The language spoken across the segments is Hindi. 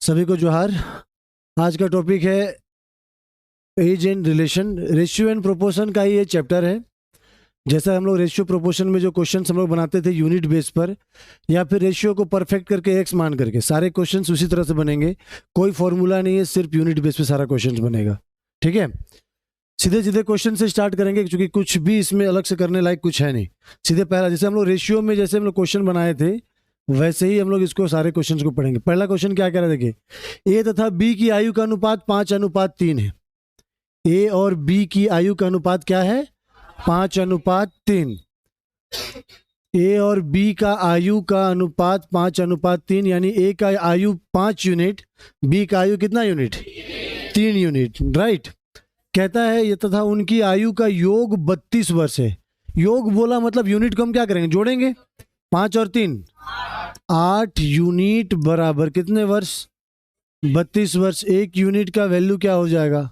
सभी को जोहार। आज का टॉपिक है age and relation. Ratio and proportion का ही ये चैप्टर है। जैसा हम लोग रेशियो प्रोपोर्शन में जो क्वेश्चंस हम लोग बनाते थे यूनिट बेस पर, या फिर रेशियो को परफेक्ट करके एक्स मान करके, सारे क्वेश्चंस उसी तरह से बनेंगे। कोई फॉर्मूला नहीं है, सिर्फ यूनिट बेस पे सारा क्वेश्चंस बनेगा। ठीक है, सीधे सीधे क्वेश्चन से स्टार्ट करेंगे क्योंकि कुछ भी इसमें अलग से करने लायक कुछ है नहीं। सीधे पहला, जैसे हम लोग रेशियो में जैसे हम लोग क्वेश्चन बनाए थे वैसे ही हम लोग इसको सारे क्वेश्चंस को पढ़ेंगे। पहला क्वेश्चन क्या कह रहा है, देखिए, ए तथा बी की आयु का अनुपात 5:3 है। ए और बी की आयु का अनुपात क्या है? 5:3। ए और बी का आयु का अनुपात 5:3, यानी ए का आयु 5 यूनिट, बी का आयु कितना यूनिट? 3 unit, right. कहता है ये तथा उनकी आयु का योग 32 वर्ष है। योग बोला मतलब यूनिट को हम क्या करेंगे, जोड़ेंगे। 5 और 3 8 यूनिट बराबर कितने वर्ष? 32 वर्ष। एक यूनिट का वैल्यू क्या हो जाएगा?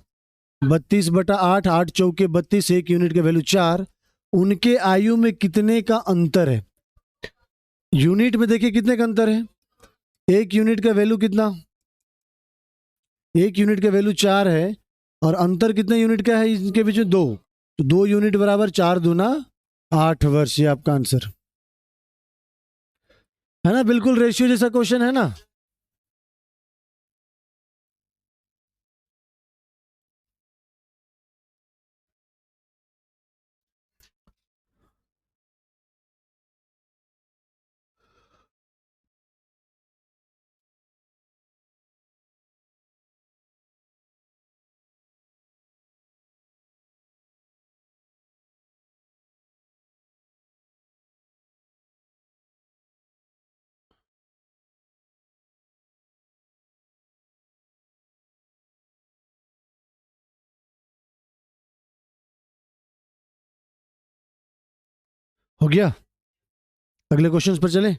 32/8, 8 चौके 32, एक यूनिट का वैल्यू 4। उनके आयु में कितने का अंतर है? यूनिट में देखिए कितने का अंतर है। एक यूनिट का वैल्यू कितना? एक यूनिट का वैल्यू 4 है, और अंतर कितने यूनिट का है इनके बीच में? 2। तो 2 यूनिट बराबर 4 दूना 8 वर्ष। ये आपका आंसर है ना। बिल्कुल रेशियो जैसा क्वेश्चन है ना। हो गया, अगले क्वेश्चन पर चले।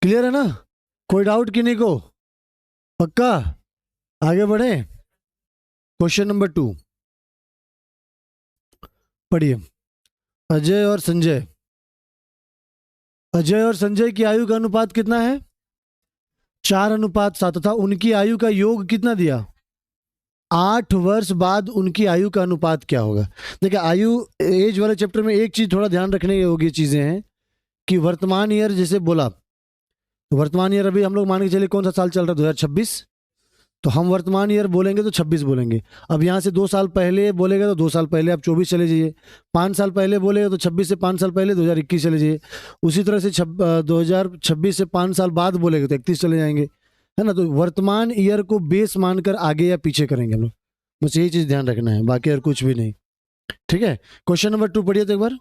क्लियर है ना? कोई डाउट किन्हीं को? पक्का? आगे बढ़े। क्वेश्चन नंबर 2 पढ़िए। अजय और संजय, अजय और संजय की आयु का अनुपात कितना है? 4:7 तथा उनकी आयु का योग कितना दिया? 8 वर्ष बाद उनकी आयु का अनुपात क्या होगा? देखिए, आयु एज वाले चैप्टर में एक चीज थोड़ा ध्यान रखने योग्य चीजें हैं कि वर्तमान ईयर जैसे बोला, तो वर्तमान ईयर अभी हम लोग मान के चलिए कौन सा साल चल रहा है? 2026। तो हम वर्तमान ईयर बोलेंगे तो 26 बोलेंगे। अब यहाँ से 2 साल पहले बोलेगा तो 2 साल पहले आप 24 चले जाइए। 5 साल पहले बोलेगा तो 26 से 5 साल पहले 2021 चले जाइए। उसी तरह से 2026 से 5 साल बाद बोलेगा तो 31 चले जाएंगे, है ना। तो वर्तमान ईयर को बेस मानकर आगे या पीछे करेंगे हम लोग। बस यही चीज़ ध्यान रखना है, बाकी और कुछ भी नहीं। ठीक है, क्वेश्चन नंबर 2 पढ़िए तो एक बार।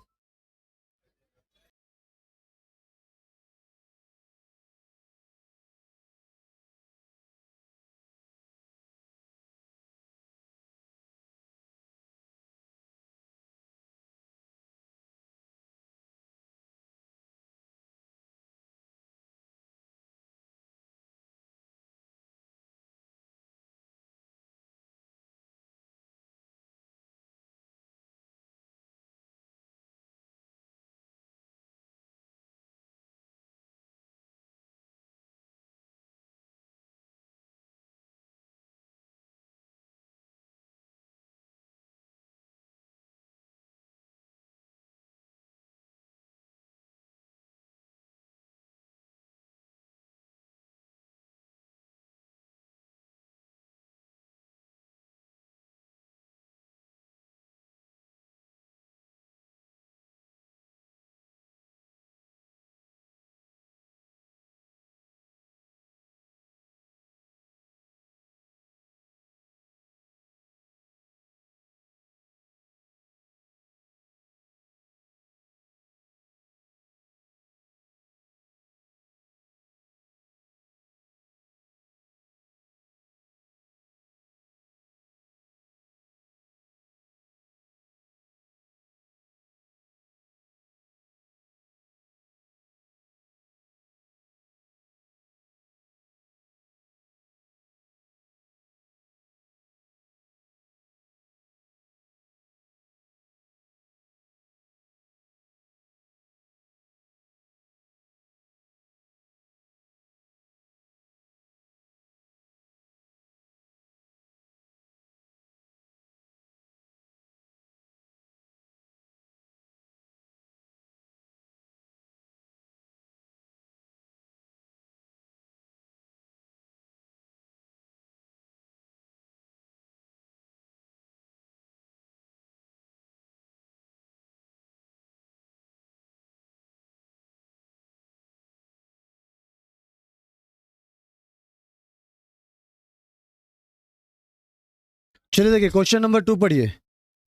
चलिए देखिए क्वेश्चन नंबर 2 पढ़िए।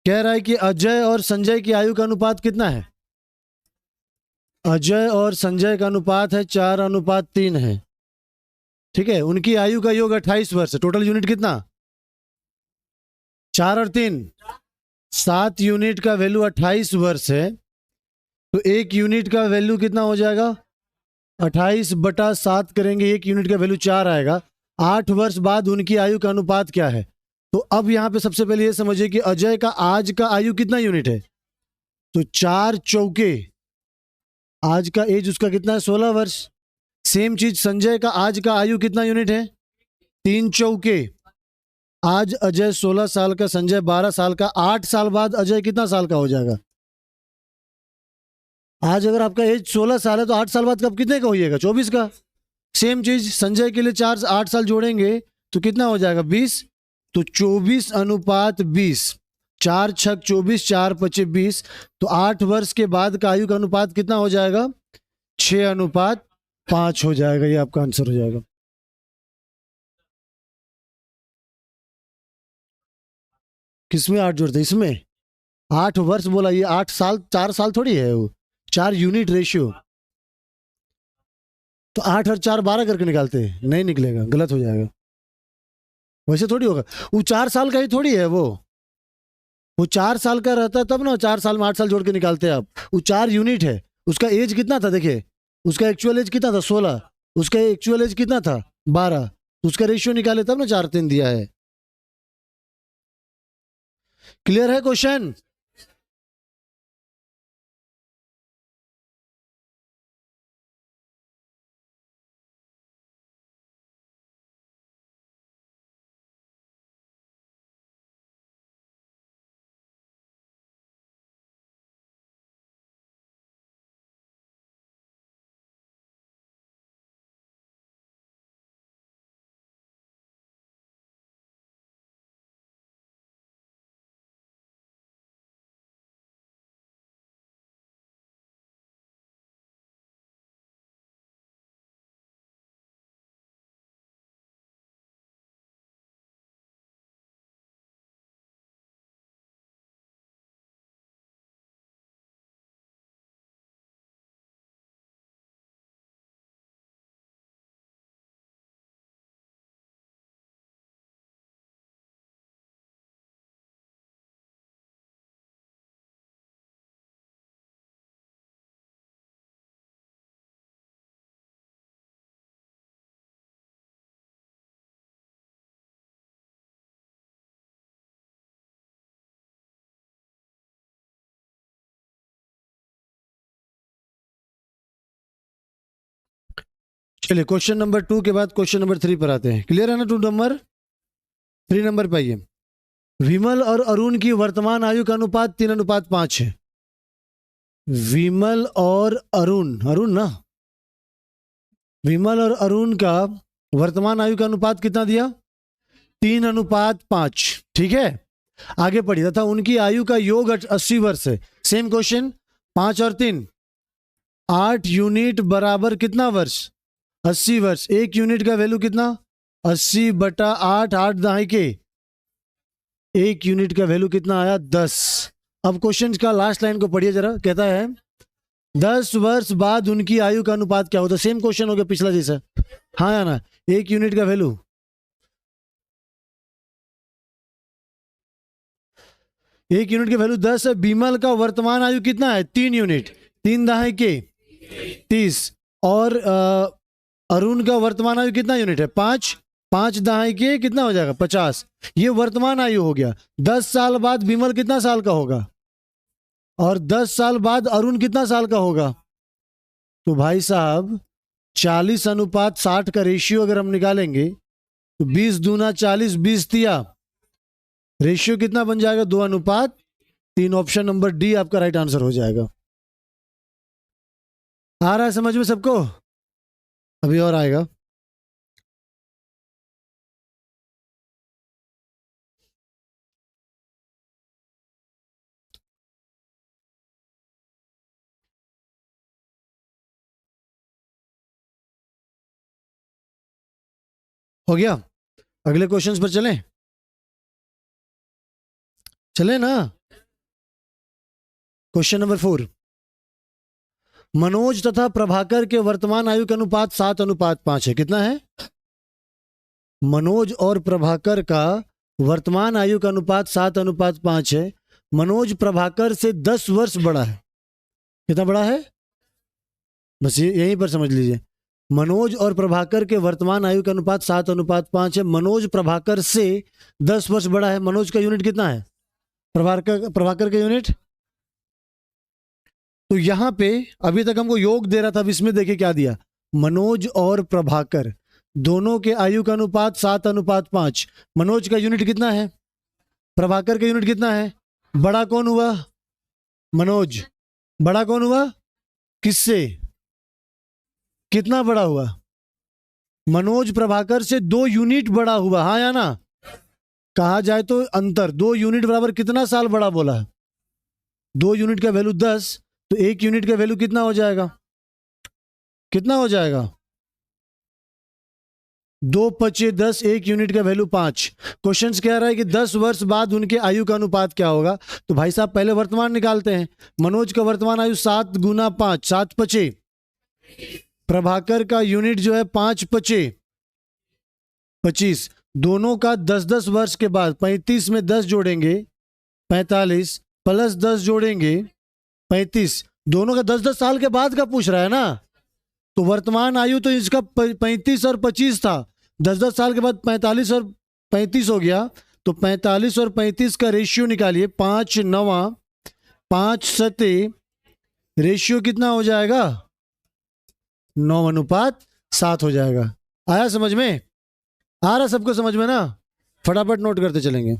कह रहा है कि अजय और संजय की आयु का अनुपात कितना है। अजय और संजय का अनुपात है 4:3 है। ठीक है, उनकी आयु का योग 28 वर्ष है। टोटल यूनिट कितना, 4 और 3, 7 यूनिट का वैल्यू 28 वर्ष है। तो एक यूनिट का वैल्यू कितना हो जाएगा, 28/7 करेंगे, एक यूनिट का वैल्यू 4 आएगा। 8 वर्ष बाद उनकी आयु का अनुपात क्या है। तो अब यहां पे सबसे पहले ये समझिए कि अजय का आज का आयु कितना यूनिट है। तो 4 चौके, आज का एज उसका कितना है, 16 वर्ष। सेम चीज संजय का आज का आयु कितना यूनिट है, 3 चौके, आज अजय 16 साल का, संजय 12 साल का। 8 साल बाद अजय कितना साल का हो जाएगा। आज अगर आपका एज 16 साल है तो 8 साल बाद कब कितने का होइएगा, 24 का। सेम चीज संजय के लिए 8 साल जोड़ेंगे तो कितना हो जाएगा, 20। तो 24:20, 4 छक 24, 4 पचे 20। तो 8 वर्ष के बाद का आयु का अनुपात कितना हो जाएगा, 6:5 हो जाएगा। ये आपका आंसर हो जाएगा। किसमें 8 जोड़ते, इसमें 8 वर्ष बोला, ये 8 साल, 4 साल थोड़ी है वो, 4 यूनिट रेशियो। तो 8 और 4 12 करके निकालते हैं, नहीं निकलेगा, गलत हो जाएगा। वैसे थोड़ी होगा, वो 4 साल का ही थोड़ी है वो 4 साल का रहता तब ना, 4 साल में 8 साल जोड़ के निकालते हैं आप। वो 4 यूनिट है। उसका एज कितना था, देखिए उसका एक्चुअल एज कितना था, 16। उसका एक्चुअल एज कितना था, 12। तो उसका रेशियो निकाले तब ना 4:3 दिया है। क्लियर है क्वेश्चन। चलिए क्वेश्चन नंबर 2 के बाद क्वेश्चन नंबर 3 पर आते हैं। क्लियर है ना, 3 नंबर पे आइए। विमल और अरुण की वर्तमान आयु का अनुपात 3:5 है। विमल और अरुण, अरुण ना, विमल और अरुण का वर्तमान आयु का अनुपात कितना दिया, 3:5। ठीक है, आगे पढ़िए। तथा उनकी आयु का योग 80 वर्ष है। सेम क्वेश्चन, 5 और 3, 8 यूनिट बराबर कितना वर्ष, 80 वर्ष। एक यूनिट का वैल्यू कितना, 80/8, 8 दहाई के, एक यूनिट का वैल्यू कितना आया, 10। अब क्वेश्चन का लास्ट लाइन को पढ़िए जरा। कहता है 10 वर्ष बाद उनकी आयु का अनुपात क्या होता है। सेम क्वेश्चन हो गया पिछला जैसा, हाँ या ना। एक यूनिट का वैल्यू, एक यूनिट की वैल्यू 10 है। बीमल का वर्तमान आयु कितना है, 3 यूनिट, 3 दहाई के 30। और अरुण का वर्तमान आयु कितना यूनिट है, 5, 5 दहाई के कितना हो जाएगा, 50। ये वर्तमान आयु हो गया। 10 साल बाद बीमल कितना साल का होगा, और 10 साल बाद अरुण कितना साल का होगा। तो भाई साहब 40:60 का रेशियो अगर हम निकालेंगे तो 20 दूना 40, 20 तिया, रेशियो कितना बन जाएगा, 2:3। ऑप्शन नंबर डी आपका राइट आंसर हो जाएगा। आ रहा है समझ में सबको, अभी और आएगा। हो गया, अगले क्वेश्चंस पर चलें। चले ना। क्वेश्चन नंबर 4, मनोज तथा प्रभाकर के वर्तमान आयु का अनुपात 7:5 है। कितना है? मनोज और प्रभाकर का वर्तमान आयु का अनुपात 7:5 है। मनोज प्रभाकर से 10 वर्ष बड़ा है। कितना बड़ा है? बस यहीं पर समझ लीजिए। मनोज और प्रभाकर के वर्तमान आयु का अनुपात 7:5 है। मनोज प्रभाकर से 10 वर्ष बड़ा है। मनोज का यूनिट कितना है? प्रभाकर का यूनिट। तो यहां पे अभी तक हमको योग दे रहा था, अब इसमें देखिए क्या दिया। मनोज और प्रभाकर दोनों के आयु का अनुपात 7:5। मनोज का यूनिट कितना है? प्रभाकर का यूनिट कितना है? बड़ा कौन हुआ? मनोज। बड़ा कौन हुआ? किससे? कितना बड़ा हुआ? मनोज प्रभाकर से 2 यूनिट बड़ा हुआ, हाँ या ना? कहा जाए तो अंतर 2 यूनिट बराबर कितना साल बड़ा बोला है? 2 यूनिट का वैल्यू 10, तो 1 यूनिट का वैल्यू कितना हो जाएगा? कितना हो जाएगा? 2 पचे 10, 1 यूनिट का वैल्यू 5। क्वेश्चन कह रहा है कि 10 वर्ष बाद उनके आयु का अनुपात क्या होगा। तो भाई साहब पहले वर्तमान निकालते हैं। मनोज का वर्तमान आयु 7 × 5, 7 पचे। प्रभाकर का यूनिट जो है 5 पचे 25। दोनों का 10-10 वर्ष के बाद 35 में 10 जोड़ेंगे 45, प्लस 10 जोड़ेंगे 35। दोनों का 10-10 साल के बाद का पूछ रहा है ना। तो वर्तमान आयु तो इसका 35 और 25 था, 10-10 साल के बाद 45 और 35 हो गया। तो 45 और 35 का रेशियो निकालिए। 5 9 5 7 रेशियो कितना हो जाएगा? 9:7 हो जाएगा। आया समझ में? आ रहा सबको समझ में ना? फटाफट नोट करते चलेंगे।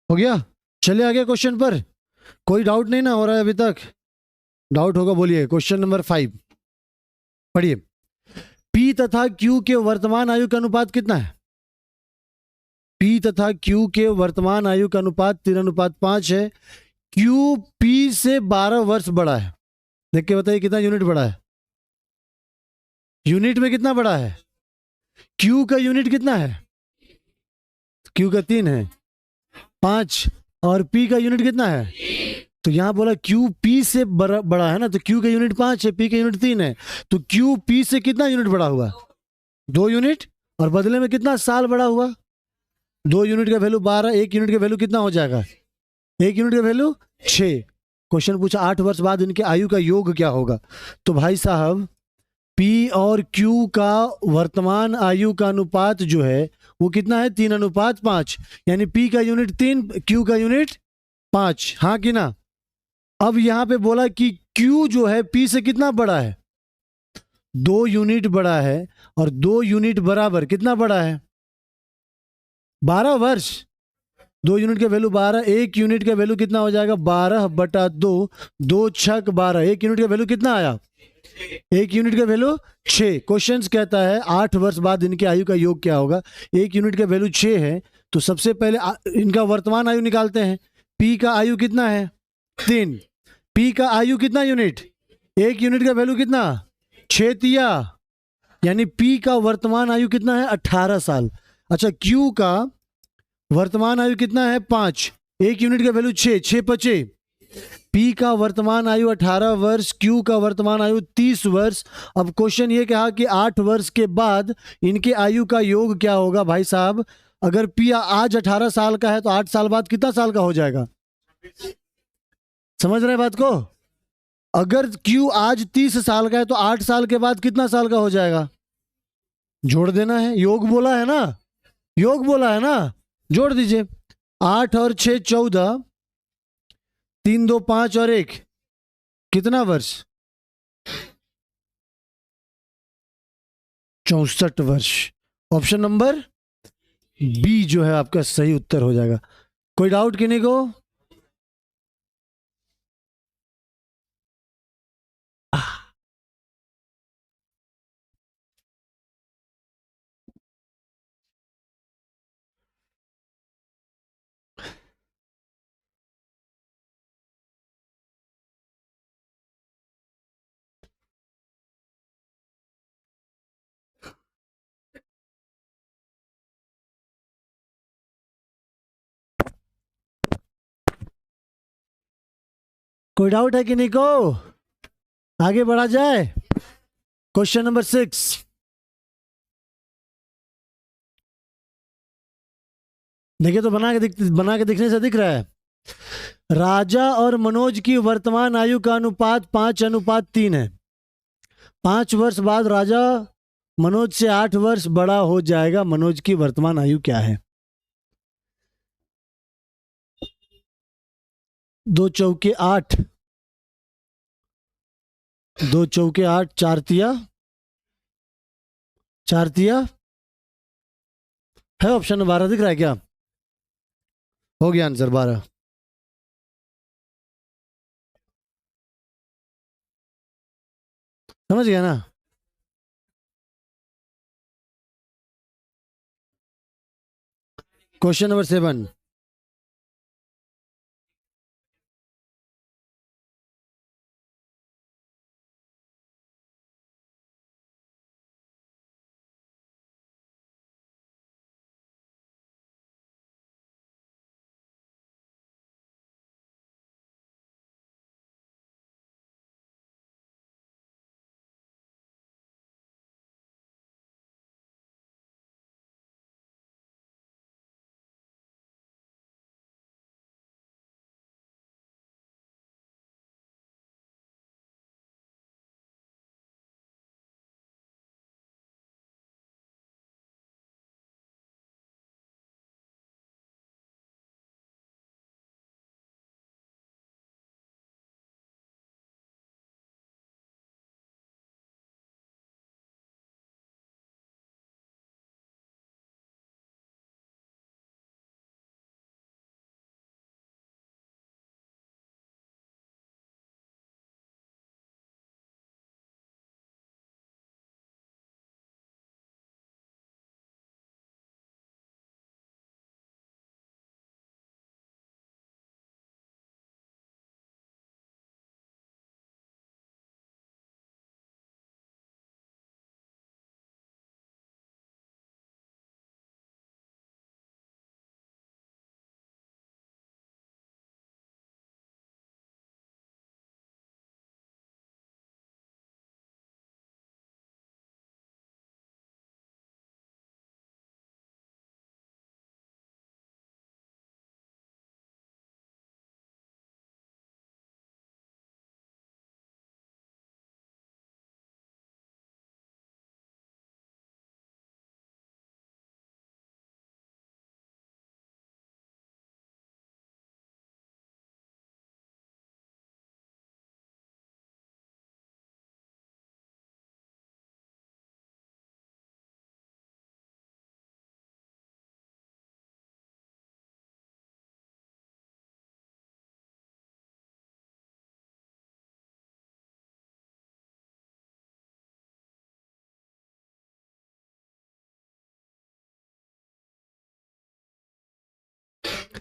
हो गया? चले आगे क्वेश्चन पर। कोई डाउट नहीं ना हो रहा है अभी तक? डाउट होगा बोलिए। क्वेश्चन नंबर 5 पढ़िए। पी तथा क्यू के वर्तमान आयु का अनुपात कितना है? पी तथा क्यू के वर्तमान आयु का अनुपात 3:5 है। क्यू पी से 12 वर्ष बड़ा है। देख के बताइए कितना यूनिट बड़ा है? यूनिट में कितना बड़ा है? क्यू का यूनिट कितना है? क्यू का 3 है, 5। और पी का यूनिट कितना है? तो यहां बोला क्यू पी से बड़ा है ना, तो क्यू का यूनिट 5 है, पी का यूनिट 3 है। तो क्यू पी से कितना यूनिट बड़ा हुआ? 2 यूनिट। और बदले में कितना साल बड़ा हुआ? 2 यूनिट का वैल्यू 12, 1 यूनिट का वैल्यू कितना हो जाएगा? 1 यूनिट का वैल्यू 6। क्वेश्चन पूछा 8 वर्ष बाद इनके आयु का योग क्या होगा। तो भाई साहब पी और क्यू का वर्तमान आयु का अनुपात जो है वो कितना है? 3:5। यानी पी का यूनिट 3, क्यू का यूनिट 5, हाँ कि ना? अब यहां पे बोला कि क्यू जो है पी से कितना बड़ा है? 2 यूनिट बड़ा है। और 2 यूनिट बराबर कितना बड़ा है? 12 वर्ष। 2 यूनिट का वैल्यू 12, 1 यूनिट का वैल्यू कितना हो जाएगा? 12/2, 2 6 12। 1 यूनिट का वैल्यू कितना आया? 1 यूनिट का वैल्यू 6। क्वेश्चन कहता है 8 वर्ष बाद इनके आयु का योग क्या होगा। 1 यूनिट का वैल्यू 6 है, तो सबसे पहले इनका वर्तमान आयु निकालते हैं। पी का आयु कितना है? 3। पी का आयु कितना यूनिट? 1 यूनिट का वैल्यू कितना? 6 तिया, यानी पी का वर्तमान आयु कितना है? 18 साल। अच्छा, क्यू का वर्तमान आयु कितना है? 5। 1 यूनिट का वैल्यू 6, 6 पचे पी का वर्तमान आयु 18 वर्ष, क्यू का वर्तमान आयु 30 वर्ष। अब क्वेश्चन ये कहा कि 8 वर्ष के बाद इनके आयु का योग क्या होगा भाई साहब। अगर पी आज 18 साल का है तो 8 साल बाद कितना साल का हो जाएगा? समझ रहे हैं बात को? अगर क्यू आज 30 साल का है तो 8 साल के बाद कितना साल का हो जाएगा? जोड़ देना है, योग बोला है ना, योग बोला है ना, जोड़ दीजिए। 8 और 6 14, 3 2 5 और 1 कितना वर्ष? 64 वर्ष। ऑप्शन नंबर बी जो है आपका सही उत्तर हो जाएगा। कोई डाउट किन्हीं को? कोई डाउट है किन्हीं को? आगे बढ़ा जाए। Question number 6। देखिए तो बना के दिखने से दिख रहा है। राजा और मनोज की वर्तमान आयु का अनुपात 5:3 है। 5 वर्ष बाद राजा मनोज से 8 वर्ष बड़ा हो जाएगा। मनोज की वर्तमान आयु क्या है? 2 चौके 8, 2 चौके 8, 4 तिया, 4 तिया है। ऑप्शन 12 दिख रहा है क्या? हो गया आंसर 12। समझ गया ना? Question number 7।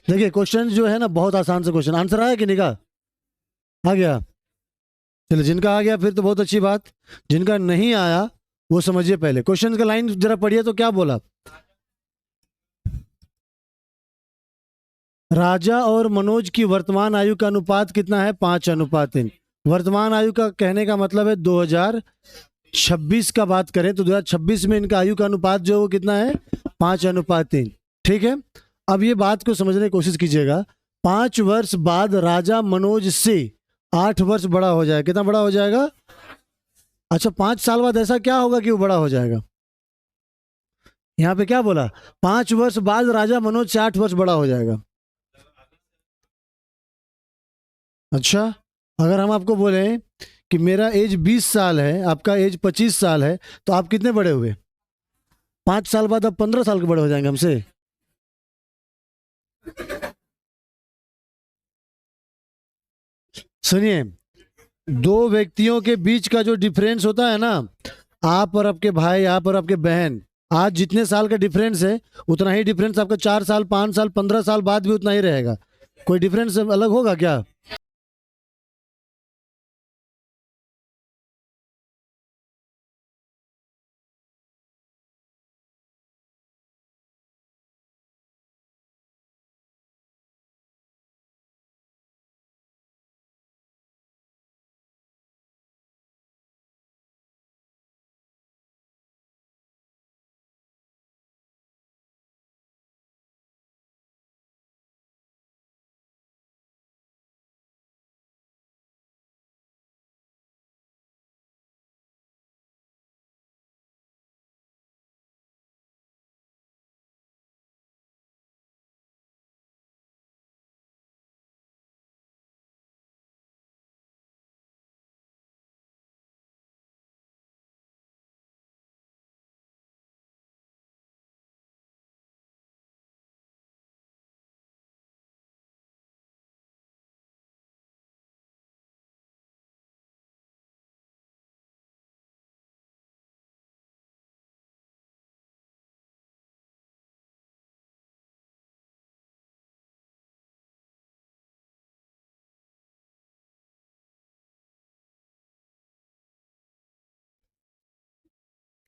देखिए क्वेश्चन जो है ना बहुत आसान से क्वेश्चन। आंसर आया कि नहीं का? आ गया। चलिए जिनका आ गया फिर तो बहुत अच्छी बात। जिनका नहीं आया वो समझिए। पहले क्वेश्चन का लाइन जरा पढ़िए तो क्या बोला। राजा और मनोज की वर्तमान आयु का अनुपात कितना है? 5:3। वर्तमान आयु का कहने का मतलब है 2026 का बात करें तो 2026 में इनका आयु का अनुपात जो है वो कितना है? 5:3। ठीक है, अब ये बात को समझने की कोशिश कीजिएगा। 5 वर्ष बाद राजा मनोज से 8 वर्ष बड़ा हो जाएगा। कितना बड़ा हो जाएगा? अच्छा, 5 साल बाद ऐसा क्या होगा कि वो बड़ा हो जाएगा? यहाँ पे क्या बोला? 5 वर्ष बाद राजा मनोज से 8 वर्ष बड़ा हो जाएगा। अच्छा, अगर हम आपको बोले कि मेरा एज 20 साल है, आपका एज 25 साल है, तो आप कितने बड़े हुए? 5 साल बाद आप 15 साल के बड़े हो जाएंगे हमसे। सुनिए, दो व्यक्तियों के बीच का जो डिफरेंस होता है ना, आप और आपके भाई, आप और आपके बहन, आज जितने साल का डिफरेंस है उतना ही डिफरेंस आपका 4 साल, 5 साल, 15 साल बाद भी उतना ही रहेगा। कोई डिफरेंस अलग होगा क्या?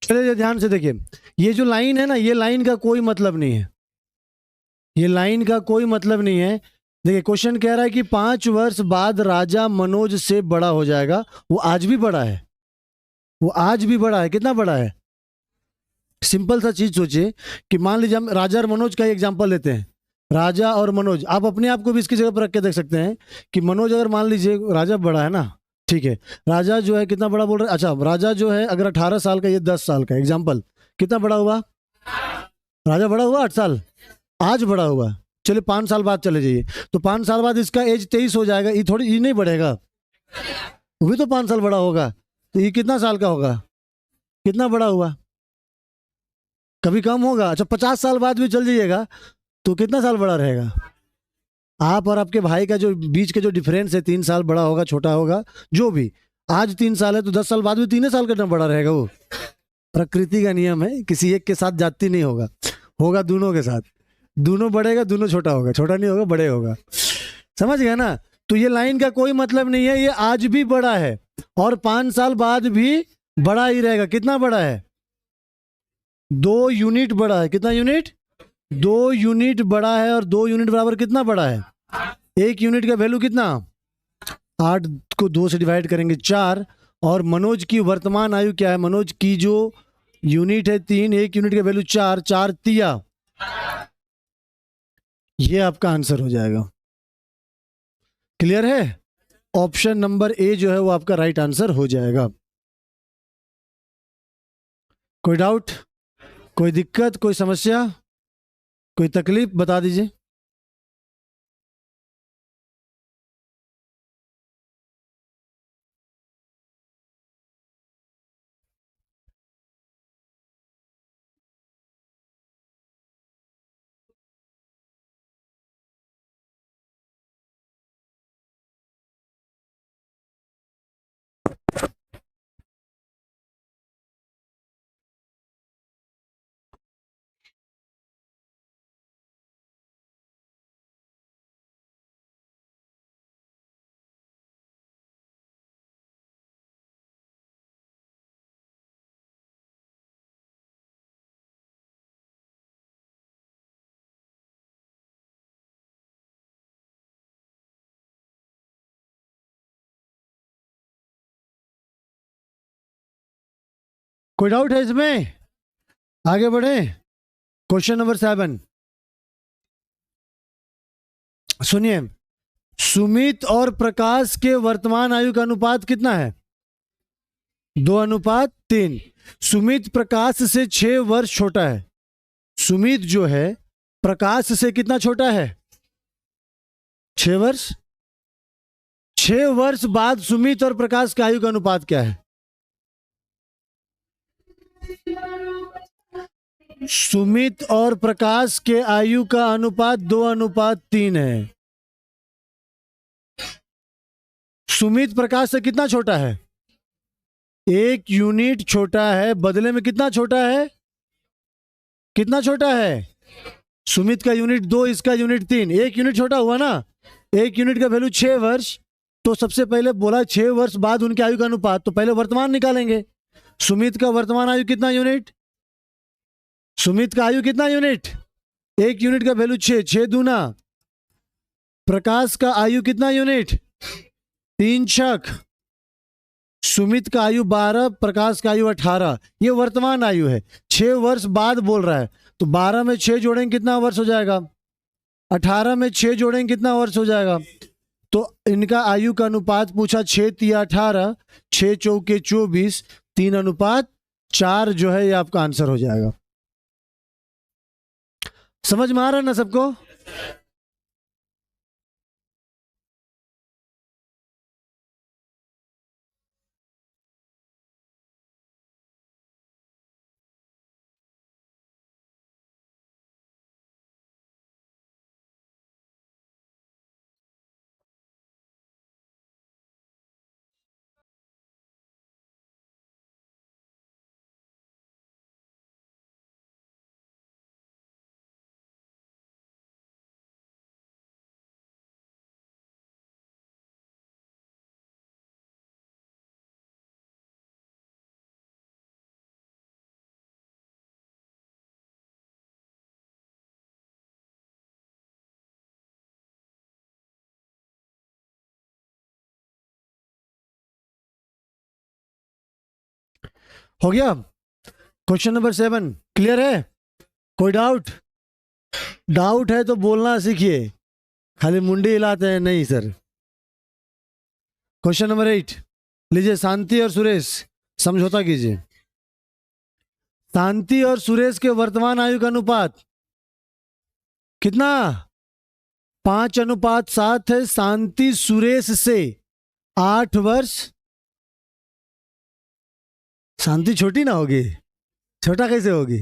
चलिए ध्यान से देखिए, ये जो लाइन है ना, ये लाइन का कोई मतलब नहीं है। ये लाइन का कोई मतलब नहीं है। देखिए, क्वेश्चन कह रहा है कि 5 वर्ष बाद राजा मनोज से बड़ा हो जाएगा। वो आज भी बड़ा है, वो आज भी बड़ा है। कितना बड़ा है? सिंपल सा चीज सोचिए कि मान लीजिए हम राजा और मनोज का एग्जांपल लेते हैं। राजा और मनोज, आप अपने आप को भी इसकी जगह पर रख के देख सकते हैं कि मनोज, अगर मान लीजिए राजा बड़ा है ना, ठीक है, राजा जो है कितना बड़ा बोल रहे हैं? अच्छा, राजा जो है अगर 18 साल का, ये 10 साल का एग्जाम्पल, कितना बड़ा हुआ? राजा बड़ा हुआ 8 साल, आज बड़ा हुआ। चलिए 5 साल बाद चले जाइए, तो 5 साल बाद इसका एज 23 हो जाएगा। ये थोड़ी, ये नहीं बढ़ेगा, वो भी तो 5 साल बड़ा होगा। तो ये कितना साल का होगा? कितना बड़ा हुआ? कभी कम होगा। अच्छा, 50 साल बाद भी चल जाइएगा तो कितना साल बड़ा रहेगा? आप और आपके भाई का जो बीच के जो डिफरेंस है, 3 साल बड़ा होगा, छोटा होगा, जो भी। आज 3 साल है तो 10 साल बाद भी 3 साल का बड़ा रहेगा वो। प्रकृति का नियम है, किसी एक के साथ जाति नहीं होगा, होगा दोनों के साथ। दोनों बढ़ेगा, दोनों छोटा होगा, छोटा नहीं होगा, बड़े होगा। समझ गया ना? तो ये लाइन का कोई मतलब नहीं है, ये आज भी बड़ा है और 5 साल बाद भी बड़ा ही रहेगा। कितना बड़ा है? 2 यूनिट बड़ा है। कितना यूनिट? 2 यूनिट बड़ा है, और 2 यूनिट बराबर कितना बड़ा है? 1 यूनिट का वैल्यू कितना? 8 को 2 से डिवाइड करेंगे 4। और मनोज की वर्तमान आयु क्या है? मनोज की जो यूनिट है 3, 1 यूनिट का वैल्यू 4, 4 तिया। ये आपका आंसर हो जाएगा। क्लियर है? ऑप्शन नंबर ए जो है वो आपका राइट आंसर हो जाएगा। कोई डाउट, कोई दिक्कत, कोई समस्या, कोई तकलीफ बता दीजिए। कोई डाउट है इसमें? आगे बढ़े। क्वेश्चन नंबर 7 सुनिए। सुमित और प्रकाश के वर्तमान आयु का अनुपात कितना है? 2:3। सुमित प्रकाश से 6 वर्ष छोटा है। सुमित जो है प्रकाश से कितना छोटा है? 6 वर्ष। 6 वर्ष बाद सुमित और प्रकाश का आयु का अनुपात क्या है? सुमित और प्रकाश के आयु का अनुपात 2:3 है। सुमित प्रकाश से कितना छोटा है? 1 यूनिट छोटा है। बदले में कितना छोटा है? कितना छोटा है? सुमित का यूनिट 2, इसका यूनिट 3, 1 यूनिट छोटा हुआ ना। 1 यूनिट का वैल्यू 6 वर्ष। तो सबसे पहले बोला 6 वर्ष बाद उनके आयु का अनुपात, तो पहले वर्तमान निकालेंगे। सुमित का वर्तमान आयु कितना यूनिट? सुमित का आयु कितना यूनिट? 1 यूनिट का वैल्यू 6, 6 दूना। प्रकाश का आयु कितना यूनिट? 3 छक। सुमित का आयु 12, प्रकाश का आयु 18। ये वर्तमान आयु है। 6 वर्ष बाद बोल रहा है, तो 12 में 6 जोड़ेंगे कितना वर्ष हो जाएगा? 18 में 6 जोड़ेंगे कितना वर्ष हो जाएगा? तो इनका आयु का अनुपात पूछा, 6 तिया 18, 6 चौके 24, 3:4 जो है ये आपका आंसर हो जाएगा। समझ में आ रहा है ना सबको? हो गया। क्वेश्चन नंबर 7 क्लियर है? कोई डाउट? डाउट है तो बोलना सीखिए, खाली मुंडी हिलाते हैं नहीं सर। क्वेश्चन नंबर 8 लीजिए। शांति और सुरेश समझौता कीजिए। शांति और सुरेश के वर्तमान आयु का अनुपात कितना? 5:7 है। शांति सुरेश से 8 वर्ष। शांति छोटी ना होगी? छोटा कैसे होगी?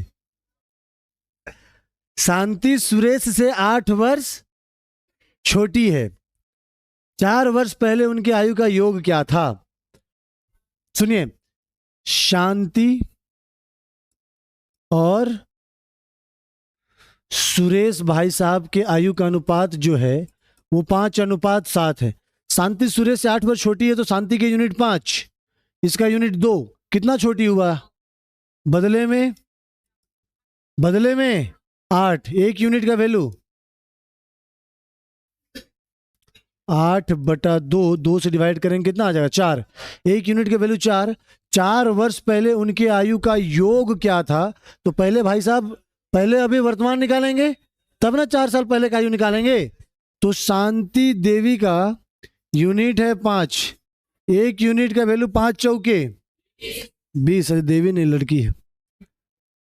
शांति सुरेश से 8 वर्ष छोटी है। 4 वर्ष पहले उनके आयु का योग क्या था? सुनिए, शांति और सुरेश भाई साहब के आयु का अनुपात जो है वो 5:7 है। शांति सुरेश से 8 वर्ष छोटी है, तो शांति के यूनिट 5, इसका यूनिट 2, कितना छोटी हुआ? बदले में 8, 1 यूनिट का वैल्यू 8/2, 2 से डिवाइड करेंगे कितना आ जाएगा? 4। 1 यूनिट का वैल्यू 4। 4 वर्ष पहले उनके आयु का योग क्या था? तो पहले भाई साहब, पहले अभी वर्तमान निकालेंगे तब ना 4 साल पहले का आयु निकालेंगे। तो शांति देवी का यूनिट है 5। 1 यूनिट का वैल्यू 5 चौके 20। देवी नहीं, लड़की है।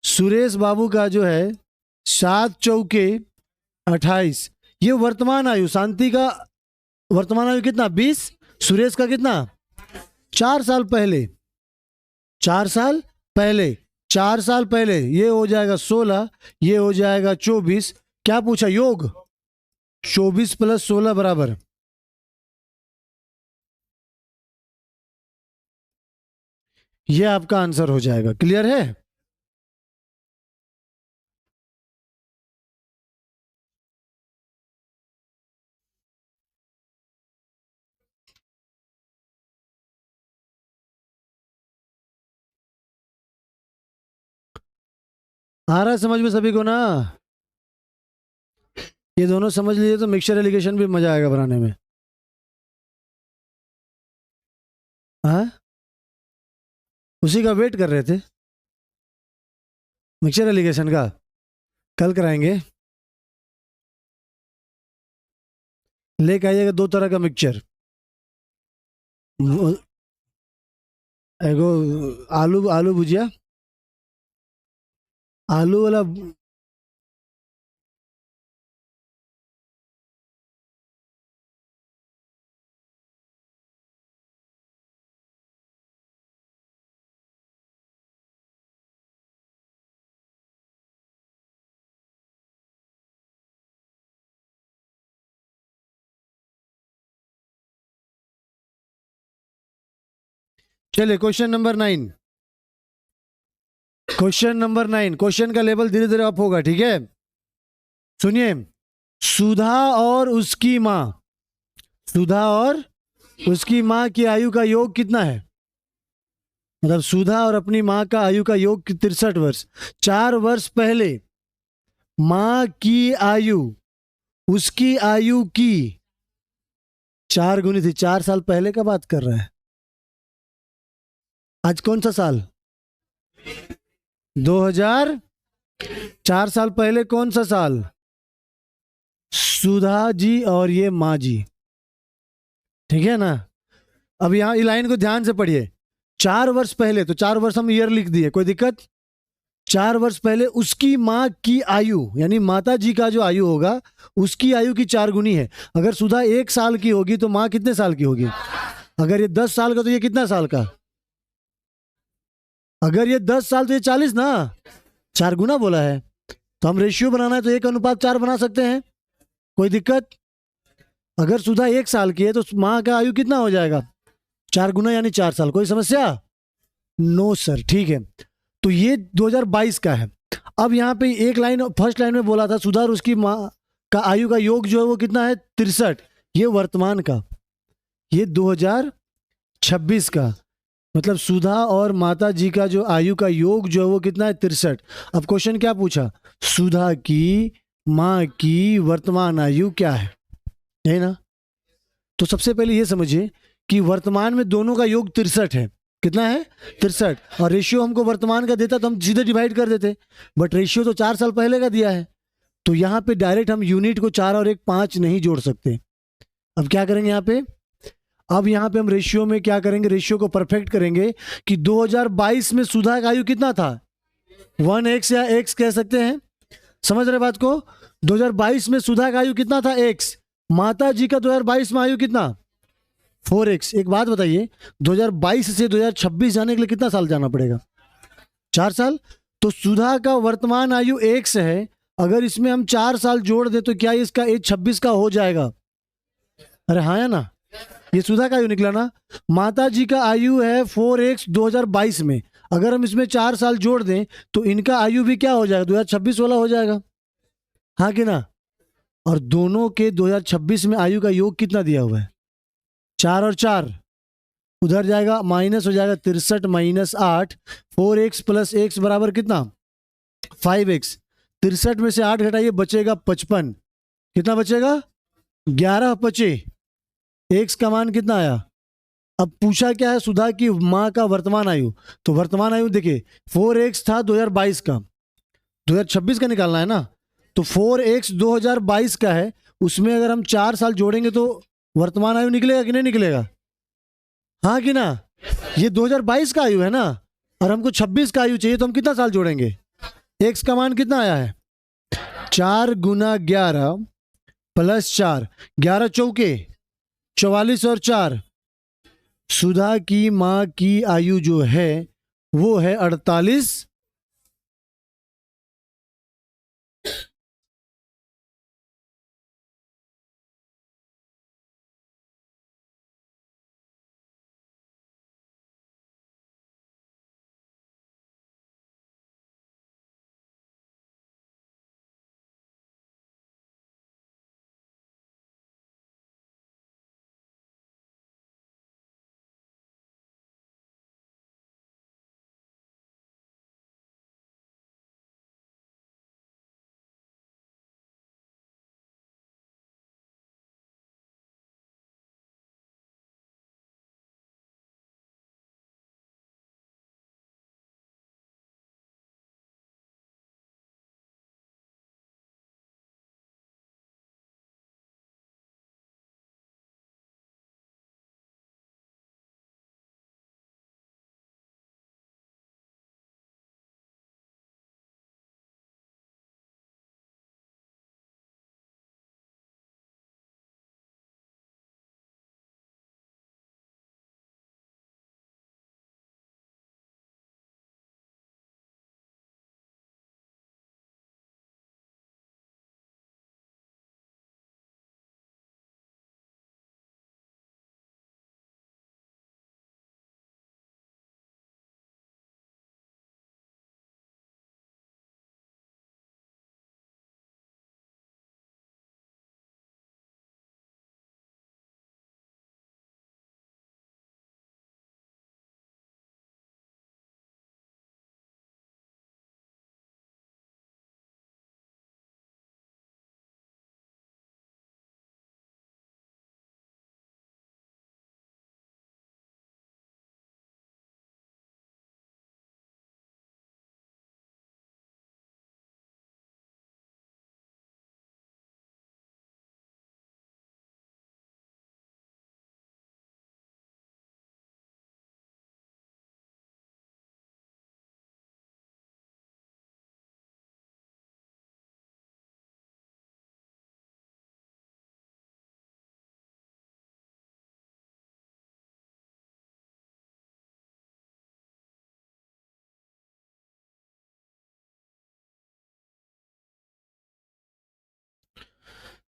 सुरेश बाबू का जो है 7 चौके 28। ये वर्तमान आयु। शांति का वर्तमान आयु कितना? 20। सुरेश का कितना? 4 साल पहले। 4 साल पहले, 4 साल पहले ये हो जाएगा 16, ये हो जाएगा 24। क्या पूछा? योग। 24 + 16 बराबर, ये आपका आंसर हो जाएगा। क्लियर है? आ रहा है समझ में सभी को ना? ये दोनों समझ लीजिए तो मिक्सचर एलिगेशन भी मजा आएगा बनाने में। हाँ, उसी का वेट कर रहे थे। मिक्सचर एलिगेशन का कल कराएंगे। लेके आइएगा 2 तरह का मिक्सचर, एगो आलू आलू भुजिया, आलू वाला। चलिए क्वेश्चन नंबर 9। क्वेश्चन का लेवल धीरे धीरे अप होगा, ठीक है। सुनिए, सुधा और उसकी माँ, सुधा और उसकी माँ की आयु का योग कितना है? मतलब सुधा और अपनी माँ का आयु का योग 63 वर्ष। 4 वर्ष पहले माँ की आयु उसकी आयु की 4 गुनी थी। 4 साल पहले का बात कर रहा है। आज कौन सा साल? 2000। 4 साल पहले कौन सा साल? सुधा जी और ये माँ जी, ठीक है ना। अब यहाँ इस लाइन को ध्यान से पढ़िए। 4 वर्ष पहले, तो 4 वर्ष हम ईयर लिख दिए, कोई दिक्कत? 4 वर्ष पहले उसकी माँ की आयु, यानी माता जी का जो आयु होगा उसकी आयु की 4 गुनी है। अगर सुधा 1 साल की होगी तो माँ कितने साल की होगी? अगर ये 10 साल का तो ये कितना साल का? अगर ये 10 साल तो ये 40 ना। 4 गुना बोला है, तो हम रेशियो बनाना है तो 1:4 बना सकते हैं, कोई दिक्कत? अगर सुधा 1 साल की है तो माँ का आयु कितना हो जाएगा? 4 गुना यानी 4 साल। कोई समस्या? नो सर, ठीक है। तो ये 2022 का है। अब यहाँ पे एक लाइन, फर्स्ट लाइन में बोला था सुधा और उसकी माँ का आयु का योग जो है वो कितना है? 63। ये वर्तमान का, ये 2026 का। मतलब सुधा और माता जी का जो आयु का योग जो है वो कितना है? 63। अब क्वेश्चन क्या पूछा? सुधा की माँ की वर्तमान आयु क्या है ना। तो सबसे पहले ये समझिए कि वर्तमान में दोनों का योग 63 है। कितना है? 63। और रेशियो हमको वर्तमान का देता तो हम सीधे डिवाइड कर देते, बट रेशियो तो 4 साल पहले का दिया है, तो यहाँ पे डायरेक्ट हम यूनिट को 4 और 1 5 नहीं जोड़ सकते। अब क्या करेंगे यहाँ पे? अब यहाँ पे हम रेशियो में क्या करेंगे? रेशियो को परफेक्ट करेंगे कि 2022 में सुधा का आयु कितना था? 1x या x कह सकते हैं। समझ रहे बात को? 2022 में सुधा का आयु कितना था? x। माता जी का 2022 में आयु कितना? 4x। एक बात बताइए, 2022 से 2026 जाने के लिए कितना साल जाना पड़ेगा? 4 साल। तो सुधा का वर्तमान आयु x है, अगर इसमें हम 4 साल जोड़ दें तो क्या इसका एज 26 का हो जाएगा? अरे हाँ या ना? ये सुधा का आयु निकला ना। माता जी का आयु है 4x 2022 में, अगर हम इसमें 4 साल जोड़ दें तो इनका आयु भी क्या हो जाएगा? 2026 वाला हो जाएगा, हाँ कि ना। और दोनों के 2026 में आयु का योग कितना दिया हुआ है? 4 और 4 उधर जाएगा, माइनस हो जाएगा 63 माइनस 8। 4x प्लस x बराबर कितना? 5x। 63 में से 8 घटाइए, बचेगा 55। कितना बचेगा? 11 बचे। x का मान कितना आया? अब पूछा क्या है? सुधा की माँ का वर्तमान आयु। तो वर्तमान आयु देखिए, 4x था 2022 का, 2026 का निकालना है ना। तो 4x 2022 का है, उसमें अगर हम 4 साल जोड़ेंगे तो वर्तमान आयु निकलेगा कि नहीं निकलेगा? हाँ कि ना। ये 2022 का आयु है ना, और हमको 26 का आयु चाहिए, तो हम कितना साल जोड़ेंगे? x का मान कितना आया है? 4 गुना 11 प्लस 4, 11 चौके 44 और 4। सुधा की माँ की आयु जो है वो है 48।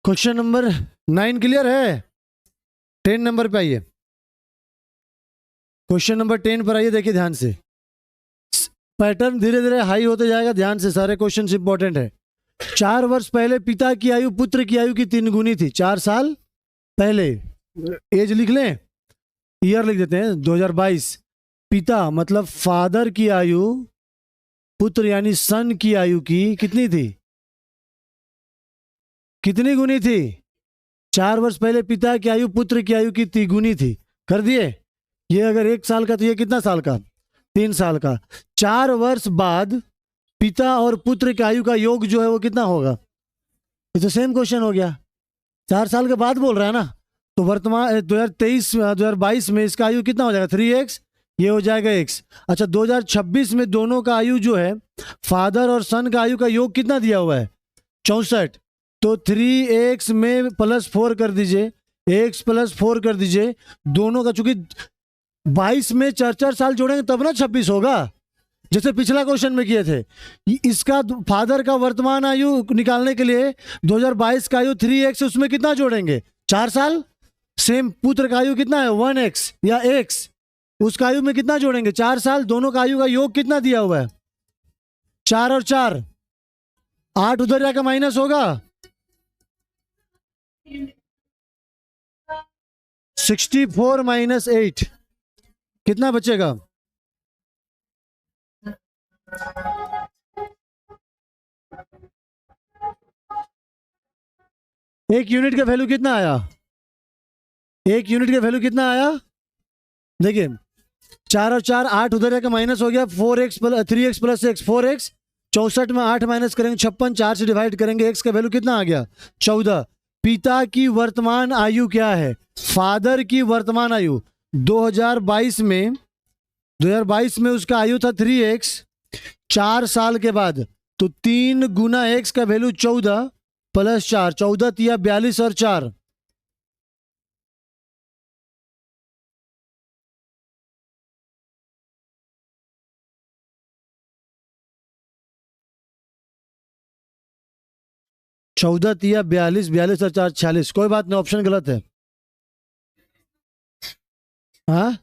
क्वेश्चन नंबर 9 क्लियर है? 10 नंबर पे आइए, क्वेश्चन नंबर 10 पर आइए, देखिए ध्यान से। पैटर्न धीरे धीरे हाई होते जाएगा, ध्यान से, सारे क्वेश्चन इंपॉर्टेंट है। 4 वर्ष पहले पिता की आयु पुत्र की आयु की 3 गुनी थी। 4 साल पहले, एज लिख लें, ईयर लिख देते हैं 2022। पिता मतलब फादर की आयु पुत्र यानी सन की आयु की कितनी थी? कितनी गुनी थी? 4 वर्ष पहले पिता की आयु पुत्र की आयु की तिगुनी थी। कर दिए? ये अगर 1 साल का तो ये कितना साल का? 3 साल का। 4 वर्ष बाद पिता और पुत्र की आयु का योग जो है वो कितना होगा? ये तो सेम क्वेश्चन हो गया, 4 साल के बाद बोल रहा है ना। तो वर्तमान 2022 में इसका आयु कितना हो जाएगा? 3x, ये हो जाएगा x। अच्छा, 2026 में दोनों का आयु जो है, फादर और सन का आयु का योग कितना दिया हुआ है? 64। तो 3x में +4 कर दीजिए, x +4 कर दीजिए, दोनों का, चूंकि 22 में 4 4 साल जोड़ेंगे तब ना 26 होगा, जैसे पिछला क्वेश्चन में किए थे। इसका फादर का वर्तमान आयु निकालने के लिए 2022 का आयु 3x, उसमें कितना जोड़ेंगे? 4 साल। सेम पुत्र का आयु कितना है? 1x या x, उसका आयु में कितना जोड़ेंगे? 4 साल। दोनों का आयु का योग कितना दिया हुआ है? 4 और 4, 8 उधर जाकर माइनस होगा, 64 - 8 कितना बचेगा? एक यूनिट का वैल्यू कितना आया? एक यूनिट का वैल्यू कितना आया? देखिए, 4 और 4, 8 उधर जाकर माइनस हो गया, 4x 3x + x 4x। 64 में 8 माइनस करेंगे 56, 4 से डिवाइड करेंगे, x का वैल्यू कितना आ गया? 14। पिता की वर्तमान आयु क्या है? फादर की वर्तमान आयु 2022 में उसका आयु था 3x। 4 साल के बाद तो 3 गुना x का वैल्यू 14 + 4, 14 तिया 42 और 4, चौदह तिया 42, 42 और 4 46। कोई बात नहीं, ऑप्शन गलत है। हाँ,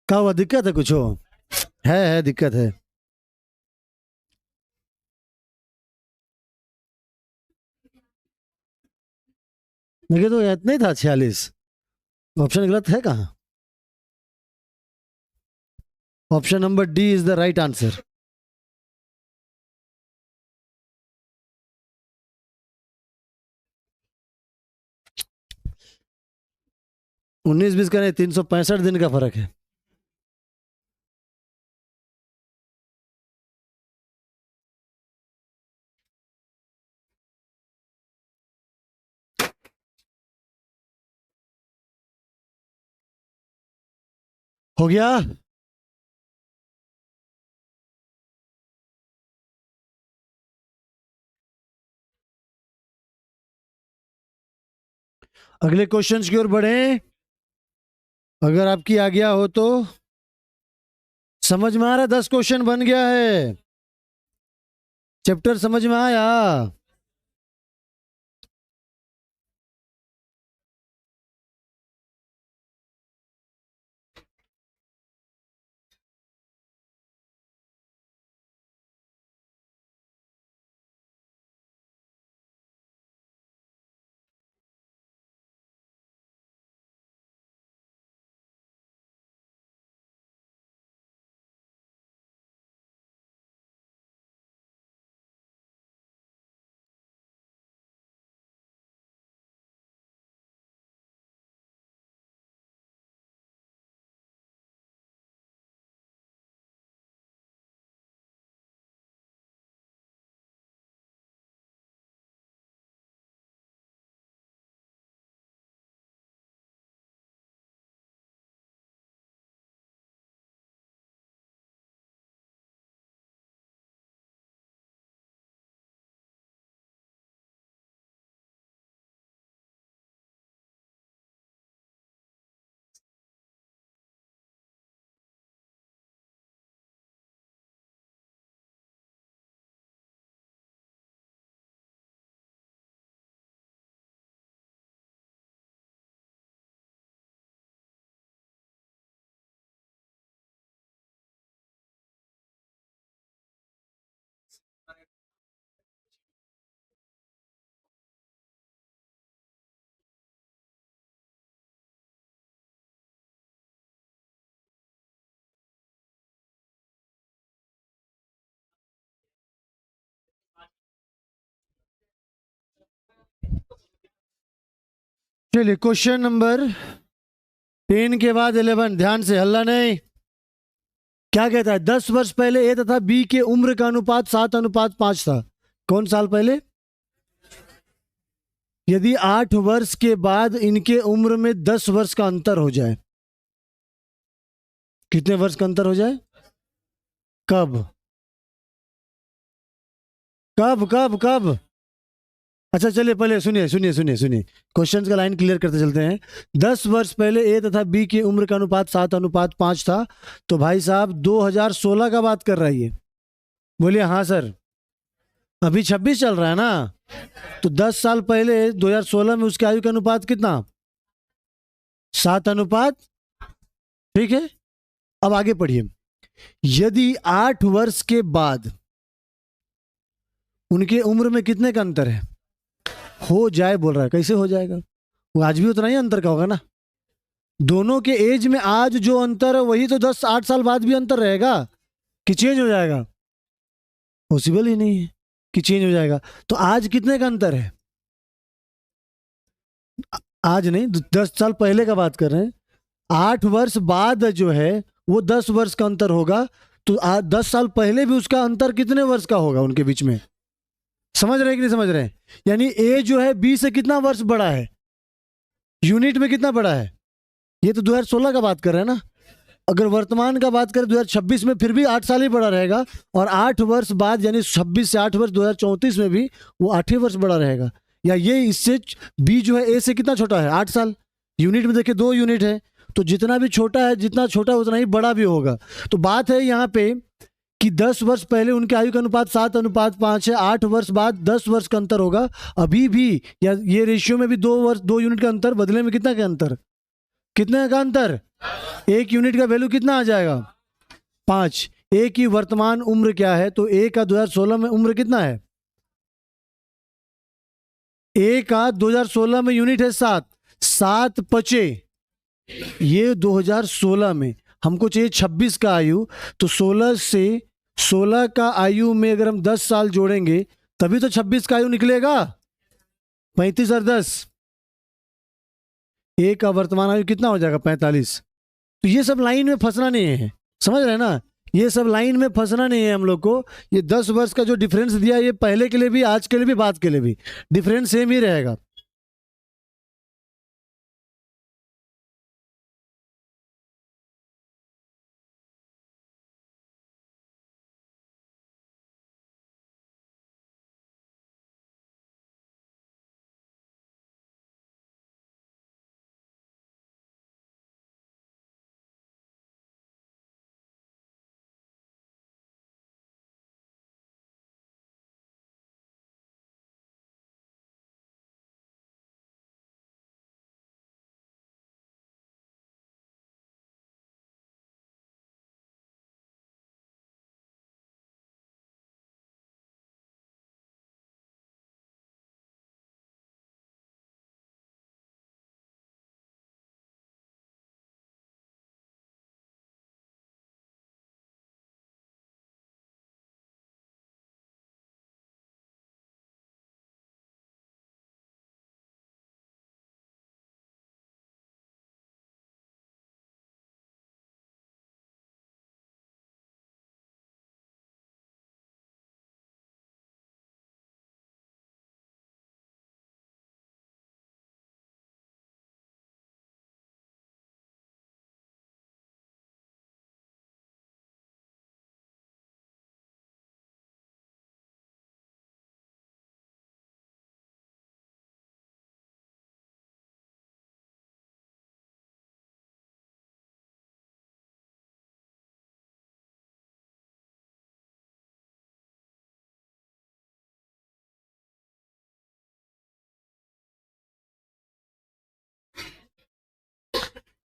क्या हुआ? दिक्कत है कुछ? हो है दिक्कत है। देखिए, तो इतना ही था 46, ऑप्शन गलत है कहाँ? Option number D is the right answer. 19-20 का नहीं, 365 दिन का फर्क है। हो गया? अगले क्वेश्चंस की ओर बढ़े। अगर आपकी आ गया हो तो समझ में आ रहा है? 10 क्वेश्चन बन गया है, चैप्टर समझ में आया? चलिए क्वेश्चन नंबर 10 के बाद 11, ध्यान से, हल्ला नहीं। क्या कहता है? 10 वर्ष पहले ए तथा बी के उम्र का अनुपात 7:5 था। कौन साल पहले? यदि 8 वर्ष के बाद इनके उम्र में 10 वर्ष का अंतर हो जाए, कितने वर्ष का अंतर हो जाए? कब कब कब कब? अच्छा चलिए पहले सुनिए सुनिए सुनिए सुनिए, क्वेश्चन का लाइन क्लियर करते चलते हैं। 10 वर्ष पहले ए तथा बी की उम्र का अनुपात 7:5 था, तो भाई साहब 2016 का बात कर रहा है ये। बोलिए हाँ सर। अभी 26 चल रहा है ना, तो 10 साल पहले 2016 में उसके आयु का अनुपात कितना? 7:, ठीक है। अब आगे पढ़िए। यदि 8 वर्ष के बाद उनके उम्र में कितने का अंतर है? हो जाए बोल रहा है, कैसे हो जाएगा? वो आज भी उतना ही अंतर का होगा ना। दोनों के एज में आज जो अंतर है वही तो 10-8 साल बाद भी अंतर रहेगा कि चेंज हो जाएगा? पॉसिबल ही नहीं है कि चेंज हो जाएगा। तो आज कितने का अंतर है? आज नहीं, 10 साल पहले का बात कर रहे हैं। 8 वर्ष बाद जो है वो 10 वर्ष का अंतर होगा, तो 10 साल पहले भी उसका अंतर कितने वर्ष का होगा उनके बीच में? समझ रहे हैं कि नहीं समझ रहे हैं? यानी ए जो है बी से कितना वर्ष बड़ा है? यूनिट में कितना बड़ा है? ये तो 2016 का बात कर रहे हैं ना। अगर वर्तमान का बात करें 2026 में, फिर भी 8 साल ही बड़ा रहेगा। और 8 वर्ष बाद यानी 26 से 8 वर्ष 2034 में भी वो 8 ही वर्ष बड़ा रहेगा। या ये इससे बी जो है ए से कितना छोटा है? 8 साल। यूनिट में देखिए 2 यूनिट है, तो जितना भी छोटा है, जितना छोटा उतना ही बड़ा भी होगा। तो बात है यहाँ पे कि 10 वर्ष पहले उनके आयु का अनुपात 7:5 है, 8 वर्ष बाद 10 वर्ष का अंतर होगा। अभी भी या ये रेशियो में भी 2 यूनिट का अंतर, बदले में कितना का अंतर? कितने का अंतर? 1 यूनिट का वैल्यू कितना आ जाएगा? 5। ए की वर्तमान उम्र क्या है? तो ए का 2016 में उम्र कितना है? ए का 2016 में यूनिट है 7। 7 पचे, ये 2016 में, हमको चाहिए 26 का आयु। तो 16 से 16 का आयु में अगर हम 10 साल जोड़ेंगे तभी तो 26 का आयु निकलेगा। 35 और 10, ए का वर्तमान आयु कितना हो जाएगा? 45। तो ये सब लाइन में फंसना नहीं है, समझ रहे हैं ना? ये सब लाइन में फंसना नहीं है हम लोग को। ये 10 वर्ष का जो डिफरेंस दिया, ये पहले के लिए भी, आज के लिए भी, बाद के लिए भी डिफरेंस सेम ही रहेगा।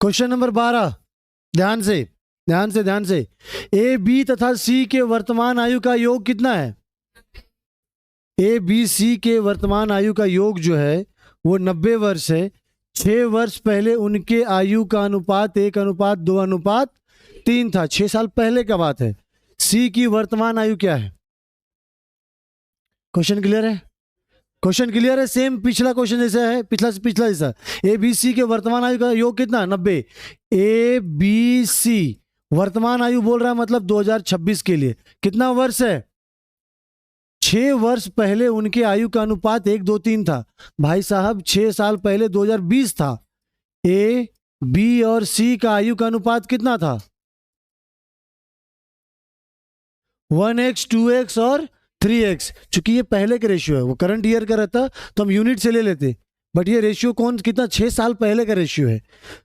क्वेश्चन नंबर 12, ध्यान से ध्यान से ध्यान से। ए बी तथा सी के वर्तमान आयु का योग कितना है? ए बी सी के वर्तमान आयु का योग जो है वो 90 वर्ष है। 6 वर्ष पहले उनके आयु का अनुपात 1:2:3 था। 6 साल पहले का बात है। सी की वर्तमान आयु क्या है? क्वेश्चन क्लियर है? क्वेश्चन क्लियर है? सेम पिछला क्वेश्चन जैसा है, पिछला पिछला जैसा। ए बी सी के वर्तमान आयु का योग कितना? 90। ए बी सी वर्तमान आयु बोल रहा है, मतलब 2026 के लिए कितना वर्ष है? 6 वर्ष पहले उनके आयु का अनुपात 1:2:3 था। भाई साहब 6 साल पहले 2020 था। ए बी और सी का आयु का अनुपात कितना था? 1x 2x और 3x। चूंकि ये पहले का रेशियो है, वो करंट ईयर का रहता तो हम यूनिट से ले लेते, बट ये रेशियो कौन कितना? 6 साल पहले का रेशियो है।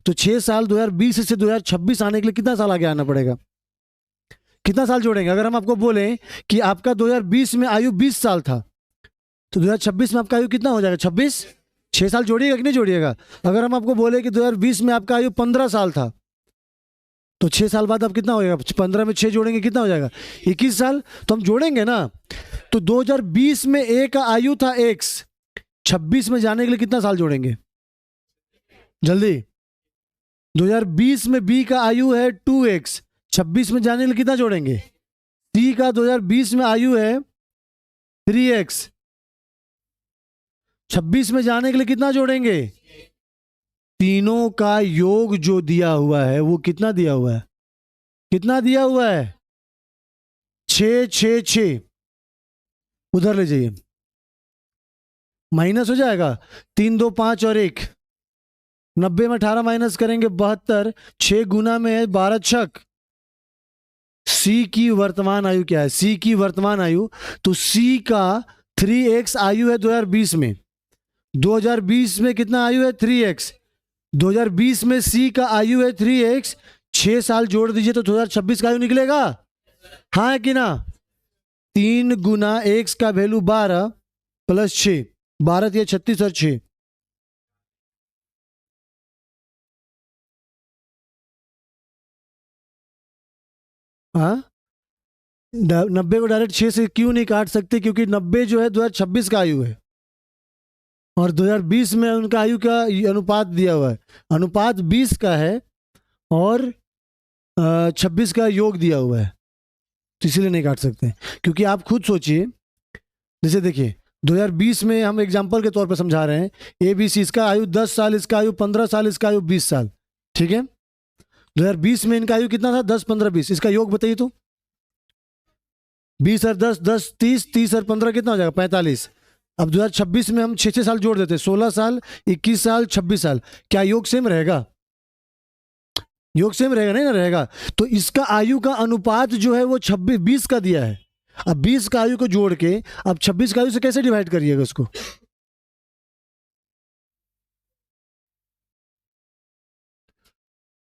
तो 6 साल 2020 से 2026 आने के लिए कितना साल आगे आना पड़ेगा? कितना साल जोड़ेंगे? अगर हम आपको बोलें कि आपका 2020 में आयु 20 साल था, तो 2026 में आपका आयु कितना हो जाएगा? 26। 6 साल जोड़िएगा कि नहीं जोड़िएगा? अगर हम आपको बोले कि 2020 में आपका आयु 15 साल था, तो 6 साल बाद अब कितना हो जाएगा? 15 में 6 जोड़ेंगे कितना हो जाएगा? 21 साल। तो हम जोड़ेंगे ना। तो 2020 में ए का आयु था x, 26 में जाने के लिए कितना साल जोड़ेंगे? जल्दी। 2020 में बी का आयु है 2x, 26 में जाने के लिए कितना जोड़ेंगे? सी का 2020 में आयु है 3x, 26 में जाने के लिए कितना जोड़ेंगे? तीनों का योग जो दिया हुआ है वो कितना दिया हुआ है? कितना दिया हुआ है? 6 6 6। उधर ले जाइए, माइनस हो जाएगा। 3 2 5 और 1, 90 में 18 माइनस करेंगे 72। 6 गुना में है 12 छक। सी की वर्तमान आयु क्या है? सी की वर्तमान आयु, तो सी का 3x आयु है 2020 में। 2020 में कितना आयु है? 3x। 2020 में सी का आयु है 3x। 6 साल जोड़ दीजिए तो 2026 का आयु निकलेगा। हाँ है कि ना? 3 गुना x का वैल्यू 12 प्लस 6, 12 या 36 और 6। हाँ, 90 को डायरेक्ट 6 से क्यों नहीं काट सकते? क्योंकि 90 जो है 2026 का आयु है, और 2020 में उनका आयु का अनुपात दिया हुआ है। अनुपात 20 का है और 26 का योग दिया हुआ है, तो इसीलिए नहीं काट सकते। क्योंकि आप खुद सोचिए, जैसे देखिए 2020 में हम एग्जाम्पल के तौर पर समझा रहे हैं, ए बी सी, इसका आयु 10 साल, इसका आयु 15 साल, इसका आयु 20 साल। ठीक है, 2020 में इनका आयु कितना था? 10 15 20। इसका योग बताइए तो। 20 और 10 10 30, 30 और 15 कितना हो जाएगा? 45। अब 2026 में हम 6 6 साल जोड़ देते, 16 साल, 21 साल, 26 साल। क्या योग सेम रहेगा? योग सेम रहेगा? नहीं ना रहेगा। तो इसका आयु का अनुपात जो है वो 26 20 का दिया है। अब 20 का आयु को जोड़ के अब 26 का आयु से कैसे डिवाइड करिएगा उसको?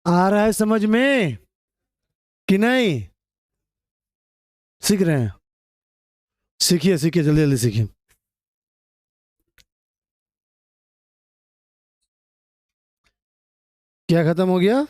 आ रहा है समझ में कि नहीं? सीख रहे हैं? सीखिए सीखिए, जल्दी जल्दी सीखिए। क्या खत्म हो गया?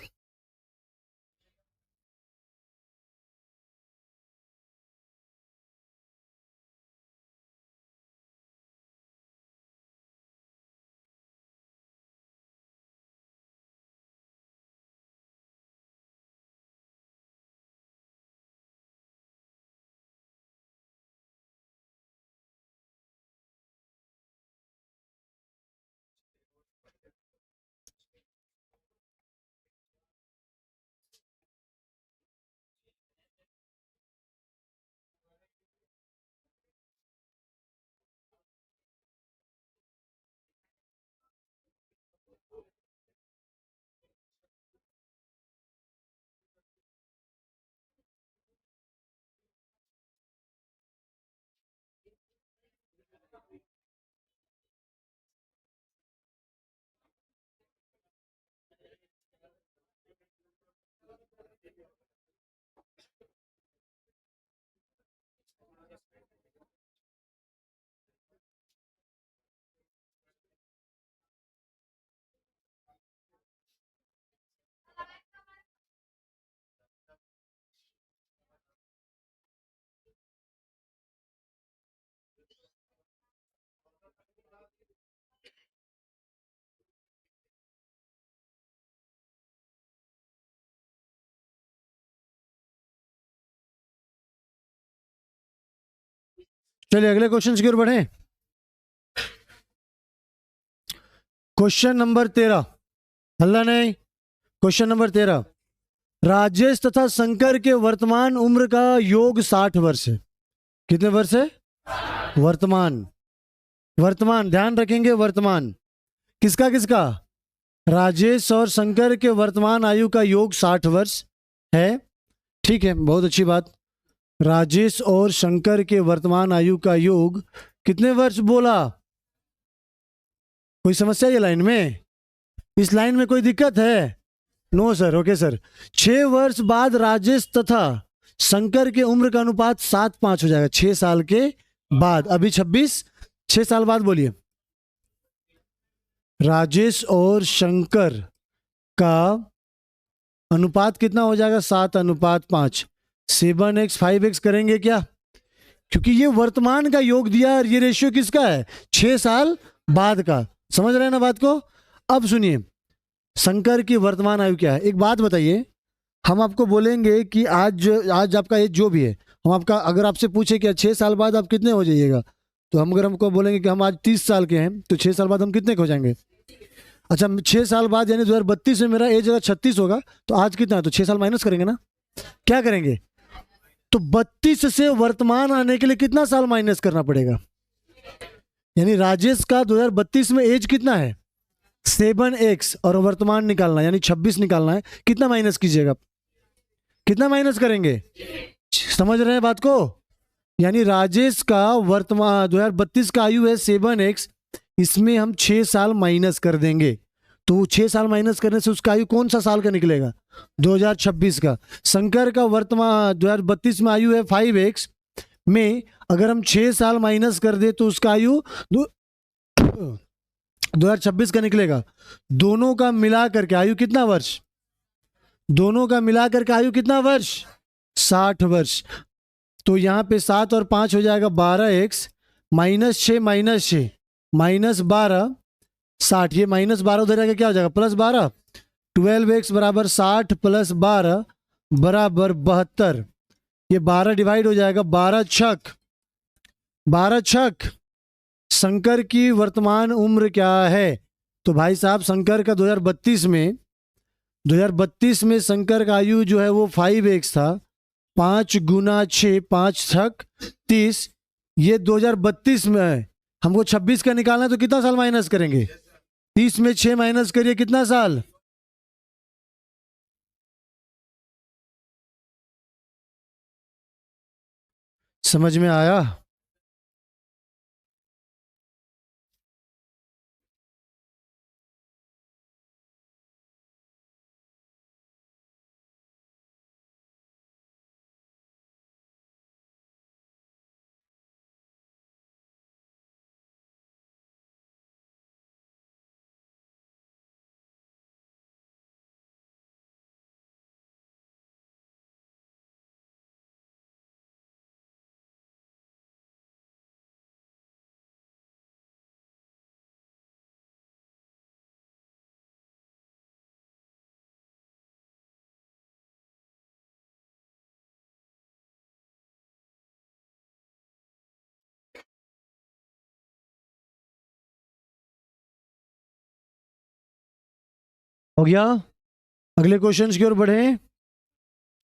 चलिए अगले क्वेश्चन की ओर बढ़े। क्वेश्चन नंबर 13, हल्ला नहीं। क्वेश्चन नंबर 13, राजेश तथा शंकर के वर्तमान उम्र का योग 60 वर्ष है। कितने वर्ष है? वर्तमान, वर्तमान ध्यान रखेंगे, वर्तमान किसका किसका? राजेश और शंकर के वर्तमान आयु का योग 60 वर्ष है। ठीक है, बहुत अच्छी बात। राजेश और शंकर के वर्तमान आयु का योग कितने वर्ष बोला? कोई समस्या है लाइन में? इस लाइन में कोई दिक्कत है? No sir, okay sir. 6 वर्ष बाद राजेश तथा शंकर के उम्र का अनुपात 7:5 हो जाएगा। 6 साल के बाद, अभी 26, 6 साल बाद बोलिए। राजेश और शंकर का अनुपात कितना हो जाएगा? 7:5। 7x 5x करेंगे क्या? क्योंकि ये वर्तमान का योग दिया और ये रेशियो किसका है? 6 साल बाद का। समझ रहे हैं ना बात को? अब सुनिए, शंकर की वर्तमान आयु क्या है। एक बात बताइए, हम आपको बोलेंगे कि आज आपका एज जो भी है, हम आपका अगर आपसे पूछे कि 6 साल बाद आप कितने हो जाइएगा, तो हम अगर हमको बोलेंगे कि हम आज 30 साल के हैं, तो 6 साल बाद हम कितने के हो जाएंगे? अच्छा, 6 साल बाद यानी 2032 में मेरा एज अगर 36 होगा, तो आज कितना है? तो 6 साल माइनस करेंगे ना। क्या करेंगे? तो 32 से वर्तमान आने के लिए कितना साल माइनस करना पड़ेगा? यानी राजेश का 2032 में एज कितना है? 7x, और वर्तमान निकालना यानी 26 निकालना है। कितना माइनस कीजिएगा? कितना माइनस करेंगे? समझ रहे हैं बात को? यानी राजेश का वर्तमान 2032 का आयु है 7x, इसमें हम 6 साल माइनस कर देंगे, तो 6 साल माइनस करने से उसका आयु कौन सा साल का निकलेगा? 2026 का। शंकर का वर्तमान 2032 में आयु है 5x, में अगर हम 6 साल माइनस कर दे तो उसका आयु 2026 का निकलेगा। दोनों का मिलाकर के आयु कितना वर्ष? दोनों का मिलाकर के आयु कितना वर्ष? 60 वर्ष। तो यहाँ पे 7 और 5 हो जाएगा 12x, -6 -6 -12 60। ये -12 उधर आके क्या हो जाएगा? +12। 12x बराबर 60 + 12 बराबर 72। ये 12 डिवाइड हो जाएगा, 12 छक 12 छक। शंकर की वर्तमान उम्र क्या है? तो भाई साहब, शंकर का 2032 में शंकर का आयु जो है वो 5x था। 5 × 6 5 छक 30। ये 2032 में है, हमको 26 का निकालना है, तो कितना साल माइनस करेंगे? 30 में 6 माइनस करिए, कितना साल? समझ में आया? हो गया? अगले क्वेश्चंस की ओर बढ़े,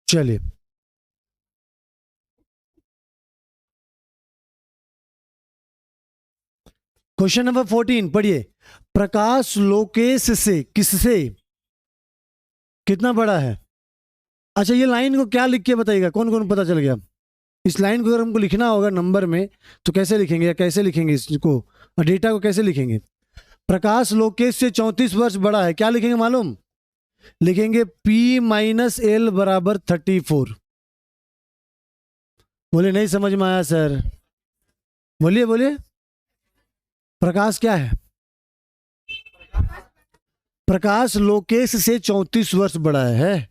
चलिए। क्वेश्चन नंबर 14 पढ़िए। प्रकाश लोकेश से किससे कितना बड़ा है? अच्छा, ये लाइन को क्या लिख के बताइएगा, कौन कौन पता चल गया? इस लाइन को अगर हमको लिखना होगा नंबर में, तो कैसे लिखेंगे या कैसे लिखेंगे इसको, और डेटा को कैसे लिखेंगे? प्रकाश लोकेश से 34 वर्ष बड़ा है, क्या लिखेंगे मालूम? लिखेंगे P-L बराबर 34। बोले नहीं समझ में आया सर? बोलिए बोलिए। प्रकाश क्या है? प्रकाश लोकेश से 34 वर्ष बड़ा है,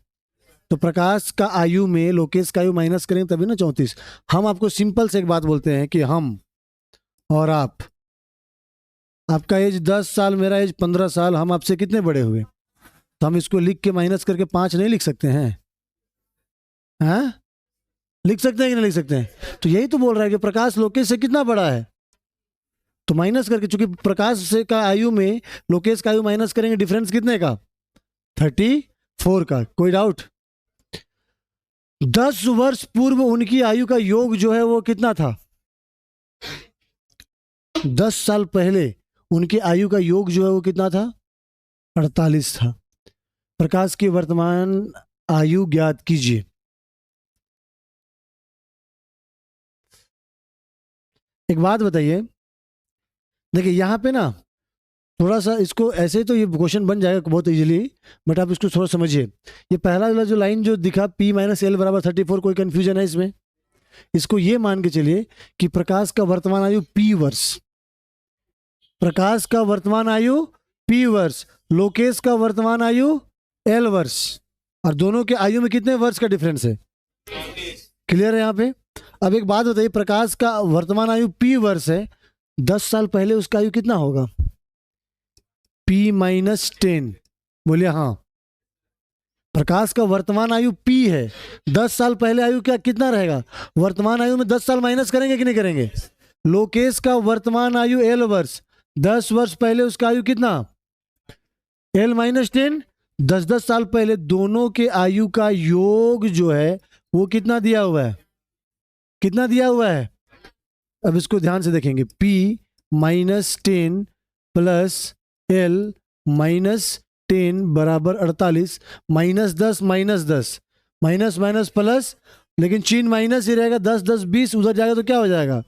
तो प्रकाश का आयु में लोकेश का आयु माइनस करेंगे तभी ना 34। हम आपको सिंपल से एक बात बोलते हैं कि हम और आप, आपका एज 10 साल, मेरा एज 15 साल, हम आपसे कितने बड़े हुए? तो हम इसको लिख के माइनस करके 5 नहीं लिख सकते हैं? हाँ, लिख सकते हैं कि नहीं लिख सकते हैं? तो यही तो बोल रहा है कि प्रकाश लोकेश से कितना बड़ा है। तो माइनस करके, चूंकि प्रकाश से का आयु में लोकेश का आयु माइनस करेंगे, डिफरेंस कितने का? 34 का। कोई डाउट? 10 वर्ष पूर्व उनकी आयु का योग जो है वो कितना था? 10 साल पहले उनकी आयु का योग जो है वो कितना था? 48 था। प्रकाश की वर्तमान आयु ज्ञात कीजिए। एक बात बताइए, देखिए यहाँ पे ना थोड़ा सा इसको ऐसे तो ये क्वेश्चन बन जाएगा बहुत इजीली, बट आप इसको थोड़ा समझिए। ये पहला वाला जो लाइन जो दिखा P माइनस एल बराबर 34, कोई कंफ्यूजन है इसमें? इसको ये मान के चलिए कि प्रकाश का वर्तमान आयु P वर्ष, प्रकाश का वर्तमान आयु P वर्ष, लोकेश का वर्तमान आयु L वर्ष, और दोनों के आयु में कितने वर्ष का डिफरेंस है? क्लियर है यहाँ पे? अब एक बात बताइए, प्रकाश का वर्तमान आयु P वर्ष है, 10 साल पहले उसका आयु कितना होगा? P minus 10। बोलिए हाँ। प्रकाश का वर्तमान आयु P है, 10 साल पहले आयु क्या कितना रहेगा? वर्तमान आयु में 10 साल माइनस करेंगे कि नहीं करेंगे? लोकेश का वर्तमान आयु L वर्ष, 10 वर्ष पहले उसका आयु कितना? L माइनस 10, 10 साल पहले दोनों के आयु का योग जो है वो कितना दिया हुआ है? कितना दिया हुआ है? अब इसको ध्यान से देखेंगे, P minus 10 plus L minus 10 बराबर 48, minus 10 minus 10, minus minus plus, लेकिन चिन्ह माइनस ही रहेगा, 10 10 20 उधर जाएगा तो क्या हो जाएगा?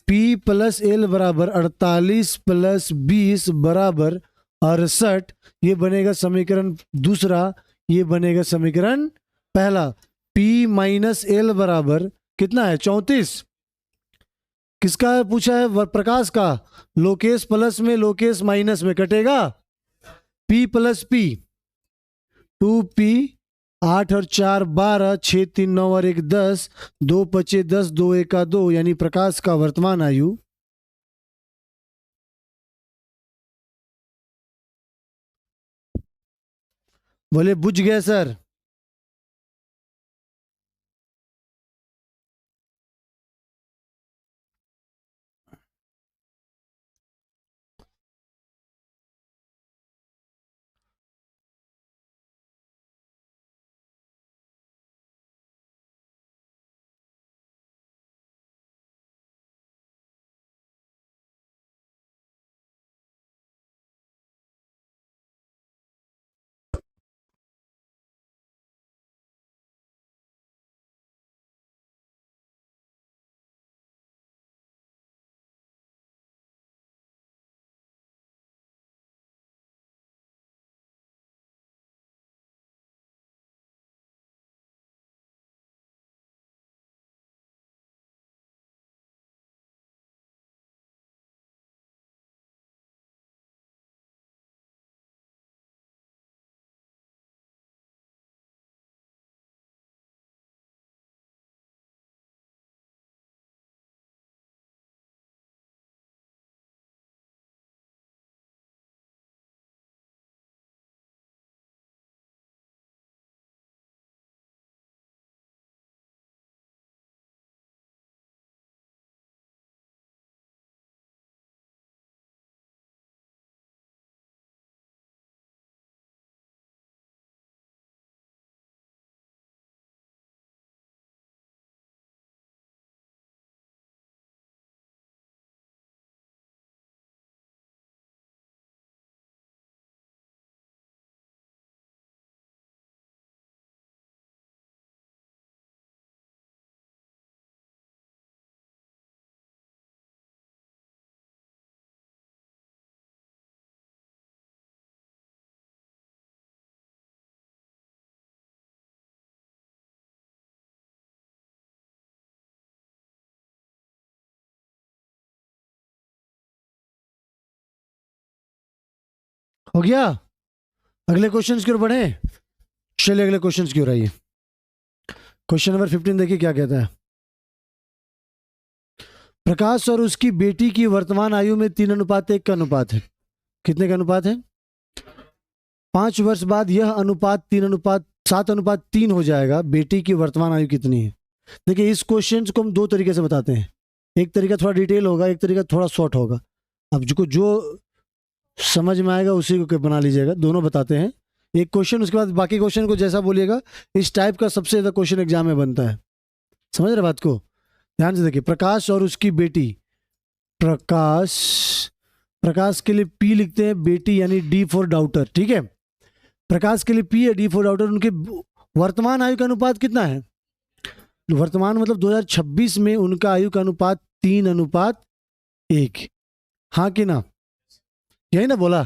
P प्लस L बराबर 48 प्लस 20 बराबर 68। ये बनेगा समीकरण दूसरा, ये बनेगा समीकरण पहला। P माइनस L बराबर कितना है? 34। किसका पूछा है? प्रकाश का। लोकेश प्लस में लोकेश माइनस में कटेगा, P प्लस P, 2P, 8 और 4 12, 6 3 9 और 1 10, 2 5 10, 2 1 2, यानी प्रकाश का वर्तमान आयु बोले बुझ गए सर? हो गया? अगले क्वेश्चन की ओर बढ़े? चलिए अगले क्वेश्चन की ओर आइए। क्वेश्चन नंबर 15 देखिए क्या कहता है। प्रकाश और उसकी बेटी की वर्तमान आयु में 3:1 का अनुपात है। कितने का अनुपात है? 5 वर्ष बाद यह अनुपात 7:3 हो जाएगा। बेटी की वर्तमान आयु कितनी है? देखिए इस क्वेश्चन को हम दो तरीके से बताते हैं। एक तरीका थोड़ा डिटेल होगा, एक तरीका थोड़ा शॉर्ट होगा। अब जो समझ में आएगा उसी को बना लीजिएगा, दोनों बताते हैं। एक क्वेश्चन, उसके बाद बाकी क्वेश्चन को जैसा बोलिएगा। इस टाइप का सबसे ज्यादा क्वेश्चन एग्जाम में बनता है, समझ रहे बात को? ध्यान से देखिए, प्रकाश और उसकी बेटी। प्रकाश, प्रकाश के लिए पी लिखते हैं, बेटी यानी डी फॉर डाउटर, ठीक है। प्रकाश के लिए पी है, डी फॉर डाउटर। उनके वर्तमान आयु का अनुपात कितना है? वर्तमान मतलब 2026 में उनका आयु का अनुपात 3:1। हाँ कि ना? यही ना बोला?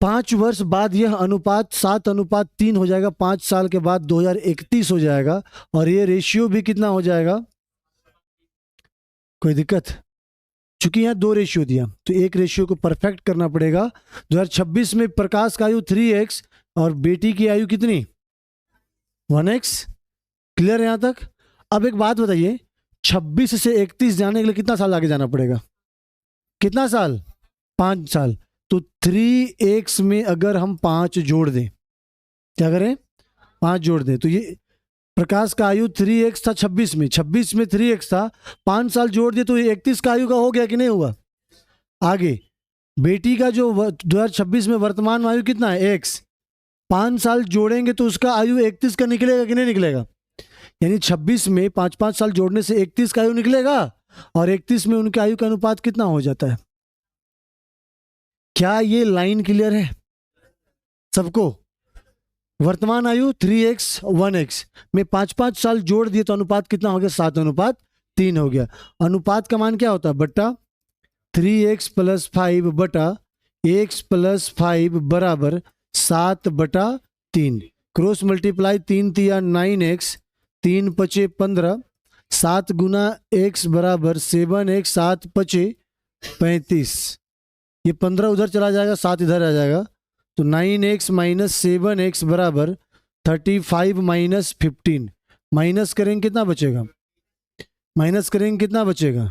5 वर्ष बाद यह अनुपात 7:3 हो जाएगा, 5 साल के बाद 2031 हो जाएगा। और ये रेशियो भी कितना हो जाएगा? कोई दिक्कत? चूंकि यहाँ 2 रेशियो दिया तो एक रेशियो को परफेक्ट करना पड़ेगा। 2026 में प्रकाश का आयु 3x और बेटी की आयु कितनी? 1x। क्लियर है यहाँ तक? अब एक बात बताइए, 26 से 31 जाने के लिए कितना साल आगे जाना पड़ेगा? कितना साल? 5 साल। तो 3x में अगर हम 5 जोड़ दें, क्या करें? 5 जोड़ दें, तो ये प्रकाश का आयु 3x था 26 में, 26 में 3x था, 5 साल जोड़ दिए तो 31 का आयु का हो गया कि नहीं हुआ? आगे बेटी का जो 2026 में वर्तमान आयु कितना है? x। 5 साल जोड़ेंगे तो उसका आयु 31 का निकलेगा कि नहीं निकलेगा? यानी 26 में 5-5 साल जोड़ने से 31 का आयु निकलेगा, और 31 में उनके आयु का अनुपात कितना हो जाता है? क्या ये लाइन क्लियर है सबको? वर्तमान आयु 3x 1x में 5-5 साल जोड़ दिए तो अनुपात कितना हो गया? 7:3 हो गया। अनुपात का मान क्या होता है? बट्टा 3x + 5 बटा x + 5 बराबर 7/3। क्रॉस मल्टीप्लाई 3 तिया 9x, 3 पचे 15, 7 गुना x बराबर 7x, 7 पचे 35। ये 15 उधर चला जाएगा, 7 इधर आ जाएगा, तो 9x - 7x बराबर 35 - 15। माइनस करेंगे कितना बचेगा? माइनस करेंगे कितना बचेगा?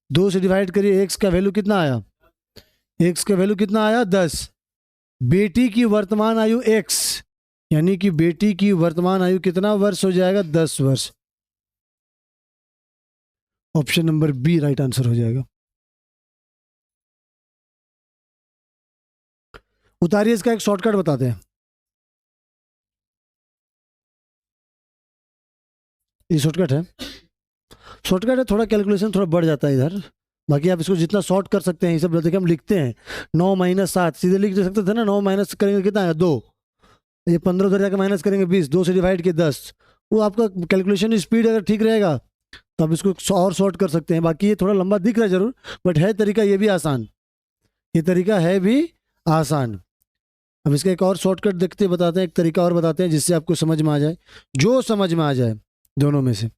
2 से डिवाइड करिए, x का वैल्यू कितना आया? x का वैल्यू कितना आया? 10। बेटी की वर्तमान आयु x, यानी कि बेटी की वर्तमान आयु कितना वर्ष हो जाएगा? 10 वर्ष। Option number B right answer हो जाएगा। उतारिए, इसका एक शॉर्टकट बताते हैं। ये शॉर्टकट है, शॉर्टकट है, थोड़ा कैलकुलेशन थोड़ा बढ़ जाता है इधर। बाकी आप इसको जितना शॉर्ट कर सकते हैं, ये सब देखिए हम लिखते हैं 9 - 7 सीधे लिख सकते थे ना। 9 माइनस करेंगे कितना है? 2। ये 15 उधर जाकर माइनस करेंगे 20, 2 से डिवाइड किए 10। वो आपका कैलकुलेशन स्पीड अगर ठीक रहेगा तो आप इसको और शॉर्ट कर सकते हैं। बाकी ये थोड़ा लंबा दिख रहा है जरूर, बट है तरीका ये भी आसान, ये तरीका है भी आसान। अब इसका एक और शॉर्टकट देखते बताते हैं, एक तरीका और बताते हैं जिससे आपको समझ में आ जाए, जो समझ में आ जाए दोनों में से।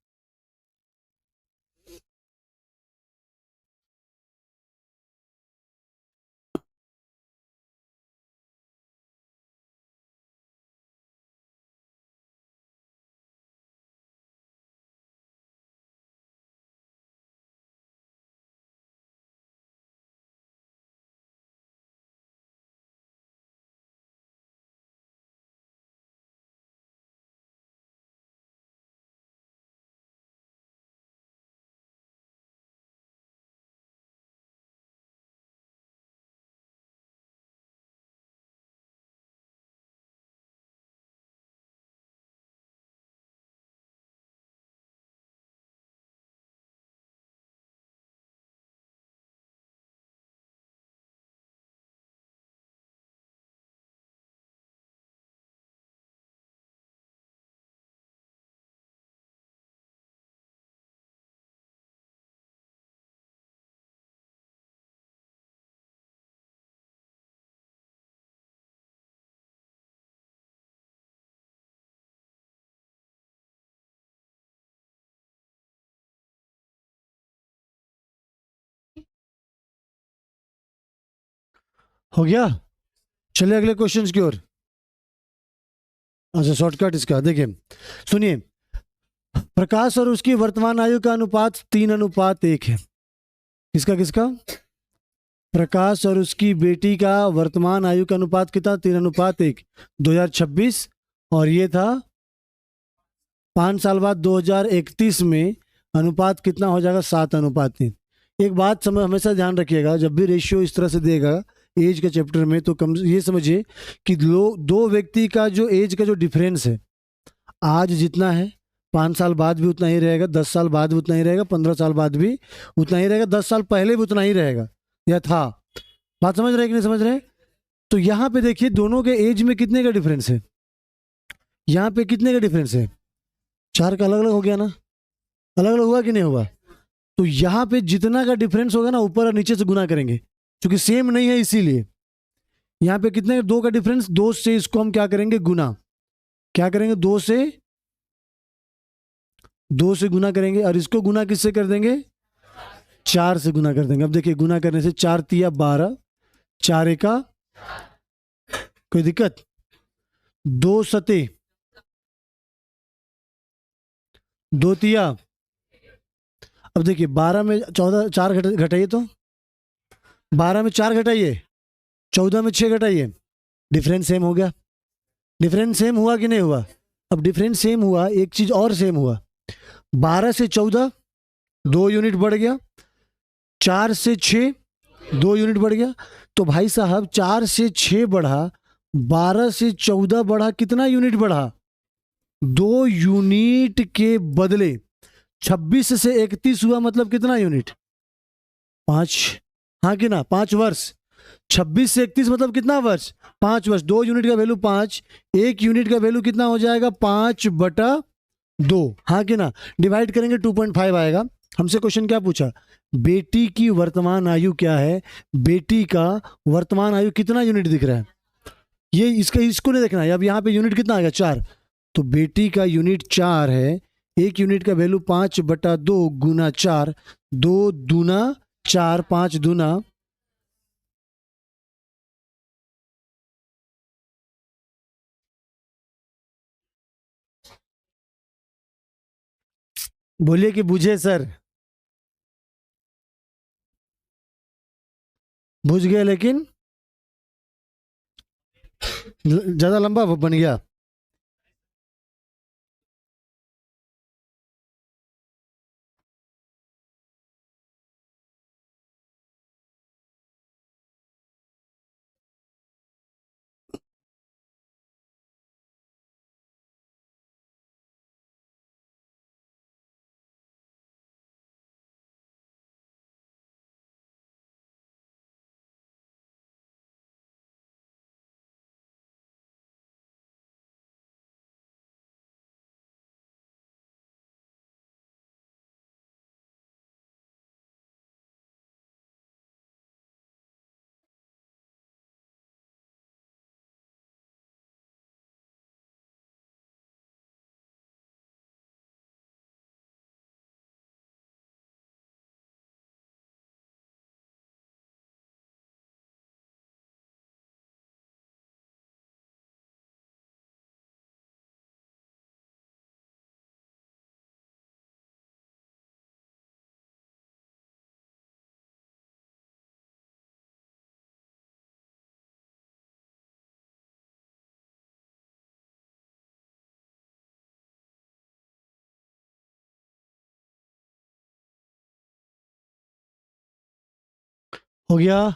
हो गया? चलिए अगले क्वेश्चन की ओर। अच्छा, शॉर्टकट इसका देखिए, सुनिए। प्रकाश और उसकी वर्तमान आयु का अनुपात 3:1 है। किसका किसका? प्रकाश और उसकी बेटी का वर्तमान आयु का अनुपात कितना? 3:1। 2026, और ये था 5 साल बाद 2031 में अनुपात कितना हो जाएगा? 7:3। एक बात समझ हमेशा ध्यान रखिएगा, जब भी रेशियो इस तरह से देगा एज के चैप्टर में, तो कम ये समझिए कि दो व्यक्ति का जो एज का जो डिफरेंस है, आज जितना है 5 साल बाद भी उतना ही रहेगा, 10 साल बाद भी उतना ही रहेगा, 15 साल बाद भी उतना ही रहेगा, 10 साल पहले भी उतना ही रहेगा या था। बात समझ रहे कि नहीं समझ रहे? तो यहाँ पे देखिए दोनों के एज में कितने का डिफरेंस है, यहाँ पे कितने का डिफरेंस है, 4 का अलग अलग हो गया ना, अलग अलग हुआ कि नहीं हुआ? तो यहाँ पे जितना का डिफरेंस होगा ना, ऊपर और नीचे से गुना करेंगे, क्योंकि सेम नहीं है इसीलिए। यहाँ पे कितने, 2 का डिफरेंस, 2 से इसको हम क्या करेंगे, गुना। क्या करेंगे, 2 से गुना करेंगे, और इसको गुना किससे कर देंगे, 4 से गुना कर देंगे। अब देखिए गुना करने से 4 तिया 12, 4 एका, कोई दिक्कत, 2 सते 2 तिया। अब देखिए 12 में 14, 4 घटाइए, तो 12 में 4 घटाइए, 14 में 6 घटाइए, डिफरेंस सेम हो गया। डिफरेंस सेम हुआ कि नहीं हुआ? अब डिफरेंस सेम हुआ, एक चीज और सेम हुआ, 12 से 14 2 यूनिट बढ़ गया, 4 से 6 2 यूनिट बढ़ गया। तो भाई साहब 4 से 6 बढ़ा, 12 से 14 बढ़ा, कितना यूनिट बढ़ा, 2 यूनिट के बदले 26 से 31 हुआ, मतलब कितना यूनिट, 5। हाँ कि ना, 5 वर्ष। 26 से 31 मतलब कितना वर्ष, 5 वर्ष। 2 यूनिट का वैल्यू 5, 1 यूनिट का वैल्यू कितना हो जाएगा, 5/2। हाँ कि ना, डिवाइड करेंगे 2.5 आएगा। हमसे क्वेश्चन क्या पूछा, बेटी की वर्तमान आयु क्या है, बेटी का वर्तमान आयु कितना यूनिट दिख रहा है, ये इसको नहीं देखना है। अब यहाँ पे यूनिट कितना आ गया, 4, तो बेटी का यूनिट 4 है, 1 यूनिट का वैल्यू 5/2 गुना 4, 2 दूना 4, 5 दूना, बोलिए कि बुझे सर, बुझ गए, लेकिन ज्यादा लंबा बन गया। हो गया।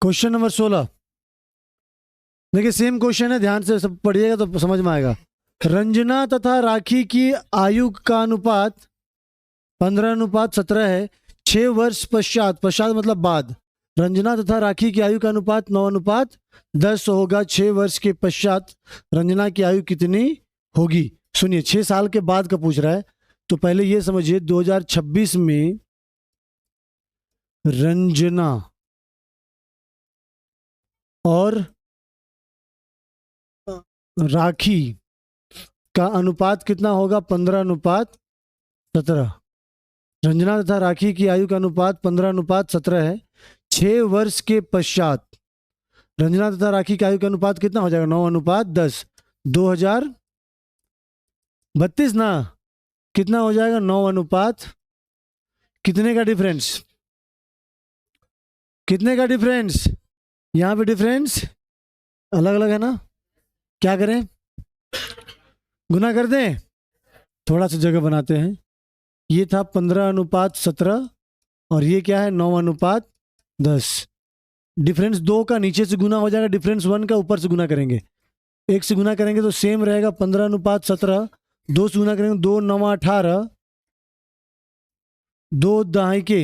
क्वेश्चन नंबर 16, देखिए सेम क्वेश्चन है, ध्यान से सब पढ़िएगा तो समझ में आएगा। रंजना तथा राखी की आयु का अनुपात 15:17 है। 6 वर्ष पश्चात, पश्चात मतलब बाद, रंजना तथा राखी की आयु का अनुपात 9:10 होगा। 6 वर्ष के पश्चात रंजना की आयु कितनी होगी? सुनिए 6 साल के बाद का पूछ रहा है, तो पहले ये समझिए 2026 में रंजना और राखी का अनुपात कितना होगा, 15:17। रंजना तथा राखी की आयु का अनुपात 15:17 है। 6 वर्ष के पश्चात रंजना तथा राखी की आयु का अनुपात कितना हो जाएगा, 9:10। 2032 ना, कितना हो जाएगा, 9 कितने का डिफरेंस, कितने का डिफरेंस, यहाँ पे डिफरेंस अलग अलग है ना, क्या करें, गुना कर दें, थोड़ा सा जगह बनाते हैं। ये था 15:17 और ये क्या है 9:10। डिफरेंस 2 का नीचे से गुना हो जाएगा, डिफरेंस 1 का ऊपर से गुना करेंगे। 1 से गुना करेंगे तो सेम रहेगा 15:17, 2 से गुना करेंगे 2 9 18, 2 दहाई के,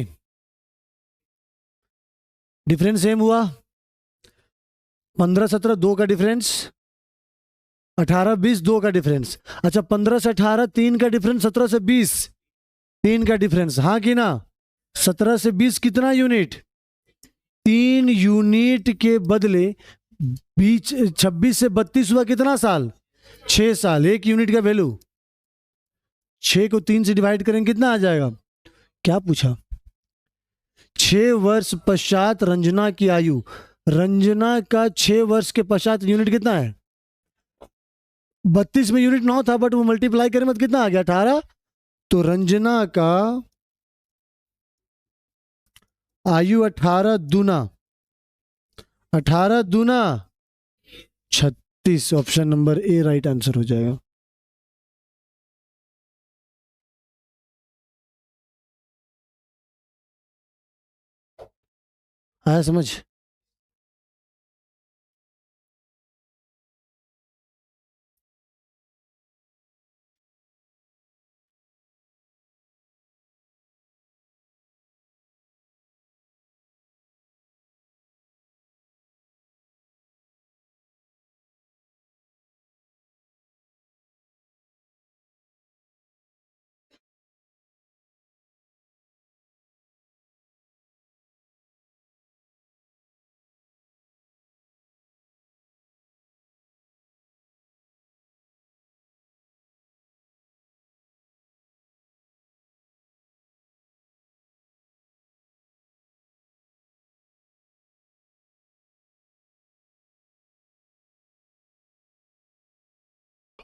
डिफरेंस सेम हुआ। 15-17 2 का डिफरेंस, 18-20 2 का डिफरेंस। अच्छा 15 से 18 3 का डिफरेंस, 17 से 20 3 का डिफरेंस, हाँ कि ना। 17 से 20 कितना यूनिट? 3 यूनिट के बदले बीच 26 से 32 हुआ कितना साल? 6 साल। 1 यूनिट का वैल्यू 6 को 3 से डिवाइड करेंगे कितना आ जाएगा? क्या पूछा? 6 वर्ष पश्चात रंजना की आयु। रंजना का 6 वर्ष के पश्चात यूनिट कितना है? 32 में यूनिट 9 था, बट वो मल्टीप्लाई करें मत कितना आ गया? 18। तो रंजना का आयु 18 दूना 36। Option number A right answer हो जाएगा। आया समझ?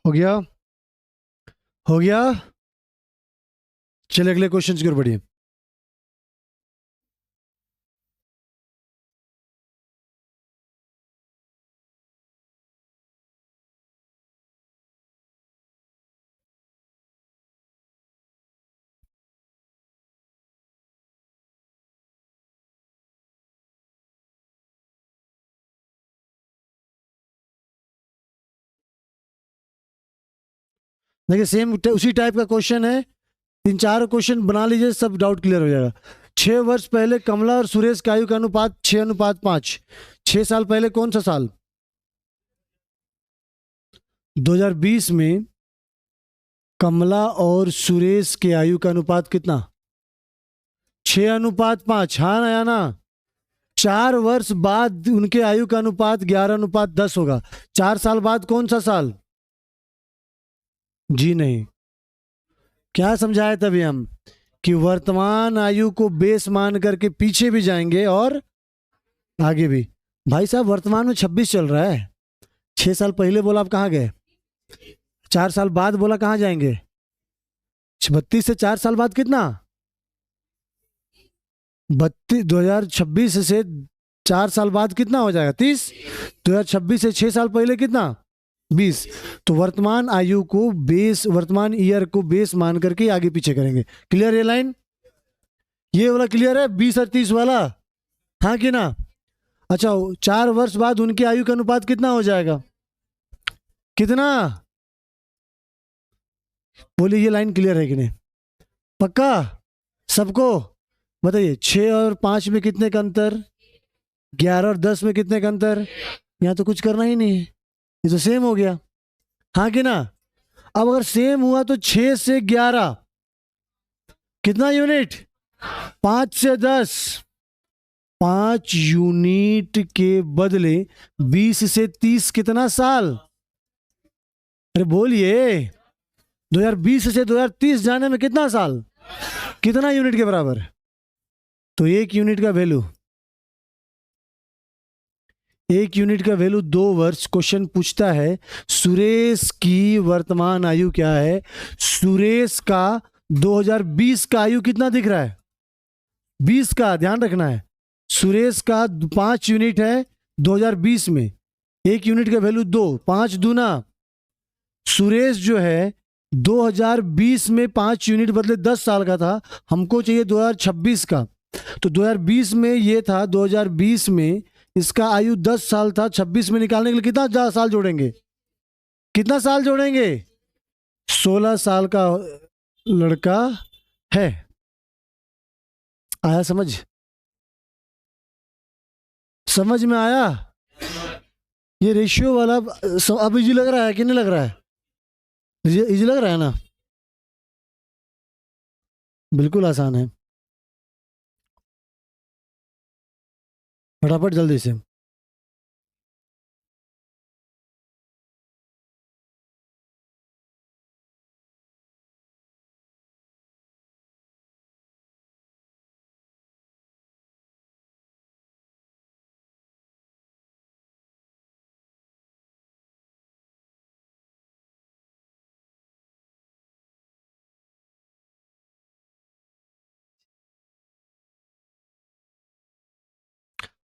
हो गया? हो गया? चलिए अगले क्वेश्चन की ओर बढ़िए। देखिए सेम उसी टाइप का क्वेश्चन है, 3-4 क्वेश्चन बना लीजिए, सब डाउट क्लियर हो जाएगा। 6 वर्ष पहले कमला और सुरेश का आयु का अनुपात 6:5। 6 साल पहले कौन सा साल? 2020 में कमला और सुरेश के आयु का अनुपात कितना? 6:5। हाँ ना या ना? 4 वर्ष बाद उनके आयु का अनुपात 11:10 होगा। 4 साल बाद कौन सा साल? जी नहीं। क्या समझाए तभी हम कि वर्तमान आयु को बेस मान करके पीछे भी जाएंगे और आगे भी। भाई साहब वर्तमान में 26 चल रहा है, 6 साल पहले बोला आप कहाँ गए? 4 साल बाद बोला कहाँ जाएंगे? 32 से 4 साल बाद कितना? 2026 से 4 साल बाद कितना हो जाएगा? 30। 2026 से 6 साल पहले कितना? 20। तो वर्तमान आयु को बेस, वर्तमान ईयर को बेस मान करके आगे पीछे करेंगे। क्लियर ये लाइन? ये वाला क्लियर है? 20 और 30 वाला, हाँ कि ना? अच्छा 4 वर्ष बाद उनके आयु का अनुपात कितना हो जाएगा? कितना? बोलिए ये लाइन क्लियर है कि नहीं? पक्का सबको? बताइए 6 और 5 में कितने का अंतर? 11 और 10 में कितने का अंतर? यहाँ तो कुछ करना ही नहीं है, ये तो सेम हो गया, हाँ कि ना? अब अगर सेम हुआ तो 6 से 11 कितना यूनिट? 5 से 10, 5 यूनिट के बदले 20 से 30 कितना साल? अरे बोलिए, 2020 से 2030 जाने में कितना साल? कितना यूनिट के बराबर? तो 1 यूनिट का वैल्यू, 1 यूनिट का वैल्यू 2 वर्ष। क्वेश्चन पूछता है सुरेश की वर्तमान आयु क्या है? सुरेश का 2020 का आयु कितना दिख रहा है? 20 का, ध्यान रखना है। सुरेश का 5 यूनिट है 2020 में, 1 यूनिट का वैल्यू 2, 5 दूना। सुरेश जो है 2020 में 5 यूनिट बदले 10 साल का था, हमको चाहिए 2026 का। तो 2020 में ये था, 2020 में इसका आयु 10 साल था, 26 में निकालने के लिए कितना साल जोड़ेंगे? कितना साल जोड़ेंगे? 16 साल का लड़का है। आया समझ? समझ में आया? ये रेशियो वाला अब इजी लग रहा है कि नहीं लग रहा है? इजी लग रहा है ना? बिल्कुल आसान है। फटाफट जल्दी से।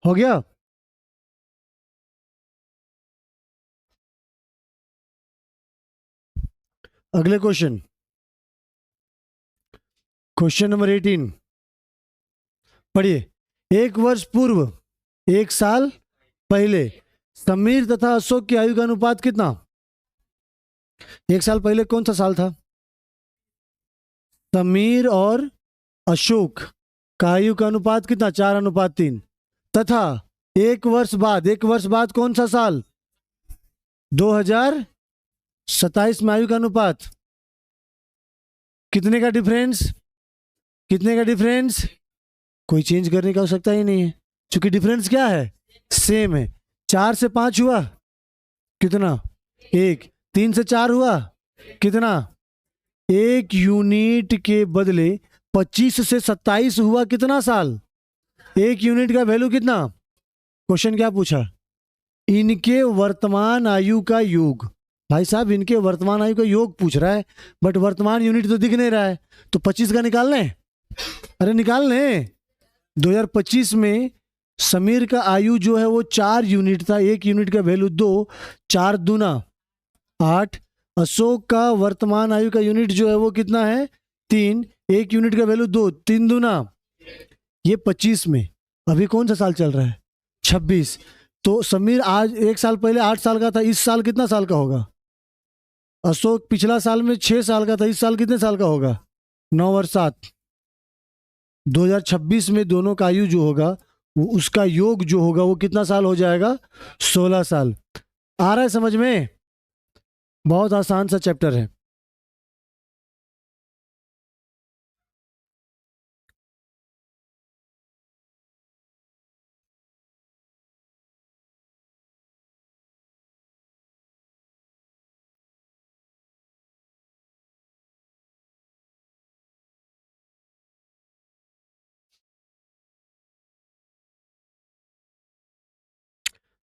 हो गया? अगले क्वेश्चन, क्वेश्चन नंबर 18 पढ़िए। एक वर्ष पूर्व, एक साल पहले समीर तथा अशोक की आयु का अनुपात कितना? एक साल पहले कौन सा साल था? समीर और अशोक का आयु का अनुपात कितना? 4:3। तथा एक वर्ष बाद, एक वर्ष बाद कौन सा साल? 2027 में आयु का अनुपात कितने का डिफरेंस? कितने का डिफरेंस? कोई चेंज करने की आवश्यकता ही नहीं है, क्योंकि डिफरेंस क्या है? सेम है। 4 से 5 हुआ कितना? 1। 3 से 4 हुआ कितना? 1 यूनिट के बदले 25 से 27 हुआ कितना साल? 1 यूनिट का वैल्यू कितना? क्वेश्चन क्या पूछा? इनके वर्तमान आयु का योग। भाई साहब, इनके वर्तमान आयु का योग पूछ रहा है, बट वर्तमान यूनिट तो दिख नहीं रहा है, तो 25 का निकाल लें। अरे निकाल लें। 2025 में समीर का आयु जो है वो 4 यूनिट था, 1 यूनिट का वैल्यू 2, 4 दूना 8। अशोक का वर्तमान आयु का यूनिट जो है वो कितना है? 3, 1 यूनिट का वैल्यू 2, 3 दूना, ये 25 में। अभी कौन सा साल चल रहा है? 26। तो समीर आज 1 साल पहले 8 साल का था, इस साल कितना साल का होगा? अशोक पिछला साल में 6 साल का था, इस साल कितने साल का होगा? 9 और 7। 2026 में दोनों का आयु जो होगा वो, उसका योग जो होगा वो कितना साल हो जाएगा? 16 साल। आ रहा है समझ में? बहुत आसान सा चैप्टर है।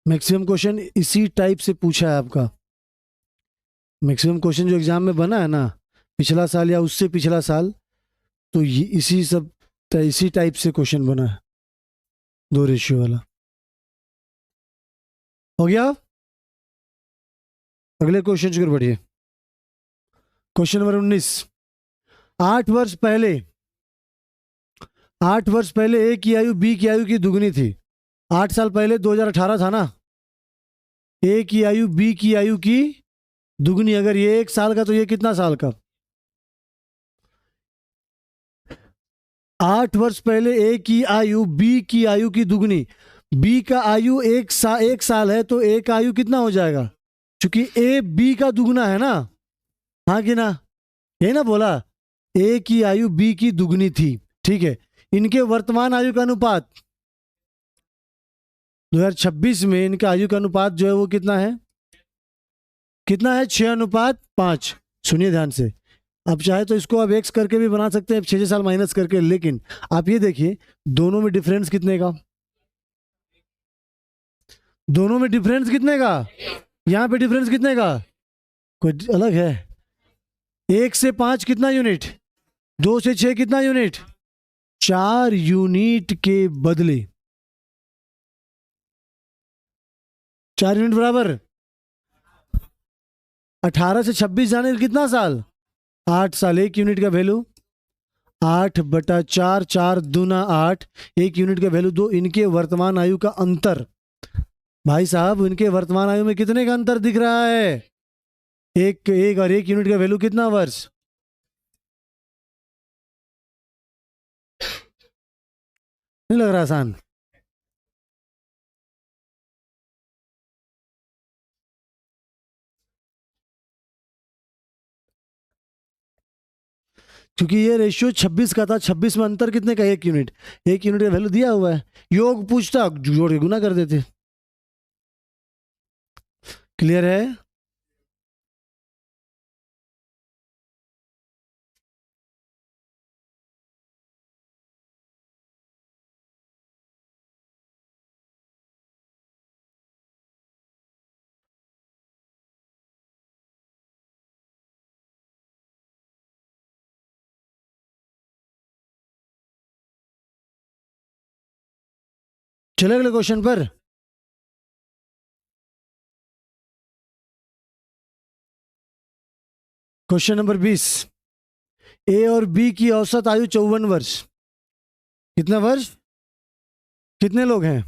मैक्सिमम क्वेश्चन इसी टाइप से पूछा है आपका। मैक्सिमम क्वेश्चन जो एग्जाम में बना है ना, पिछला साल या उससे पिछला साल, तो ये इसी टाइप से क्वेश्चन बना है, 2 रेशियो वाला। हो गया? अगले क्वेश्चन की ओर बढ़िए। Question number 19। 8 वर्ष पहले, 8 वर्ष पहले ए की आयु बी की आयु की दुगनी थी। 8 साल पहले 2018 था ना? ए की आयु बी की आयु की दुगनी, अगर ये 1 साल का तो ये कितना साल का? 8 वर्ष पहले ए की आयु बी की आयु की दुगनी। बी का आयु 1 साल है, तो ए का आयु कितना हो जाएगा? क्योंकि ए बी का दुगना है ना, हाँ कि ना? यही ना बोला, ए की आयु बी की दुगनी थी। ठीक है, इनके वर्तमान आयु का अनुपात 2026 में इनका आयु का अनुपात जो है वो कितना है? कितना है? 6:5। सुनिए ध्यान से। अब चाहे तो इसको आप एक्स करके भी बना सकते हैं, 6 साल माइनस करके, लेकिन आप ये देखिए दोनों में डिफरेंस कितने का? दोनों में डिफरेंस कितने का? यहां पे डिफरेंस कितने का? कोई अलग है? 1 से 5 कितना यूनिट? 2 से 6 कितना यूनिट? 4 यूनिट के बदले 4 यूनिट बराबर 18 से 26 जाने कितना साल? 8 साल, 1 यूनिट का वैल्यू 8/4, 4 दूना 8, 1 यूनिट का वैल्यू 2। इनके वर्तमान आयु का अंतर, भाई साहब इनके वर्तमान आयु में कितने का अंतर दिख रहा है? एक एक और 1 यूनिट का वैल्यू कितना वर्ष? नहीं लग रहा आसान? क्योंकि ये रेशियो 26 का था, 26 में अंतर कितने का? 1 यूनिट। 1 यूनिट का वैल्यू दिया हुआ है, योग पूछता जोड़ के गुना कर देते। क्लियर है? चले अगले क्वेश्चन पर। Question number 20। ए और बी की औसत आयु 54 वर्ष। कितना वर्ष? कितने लोग हैं?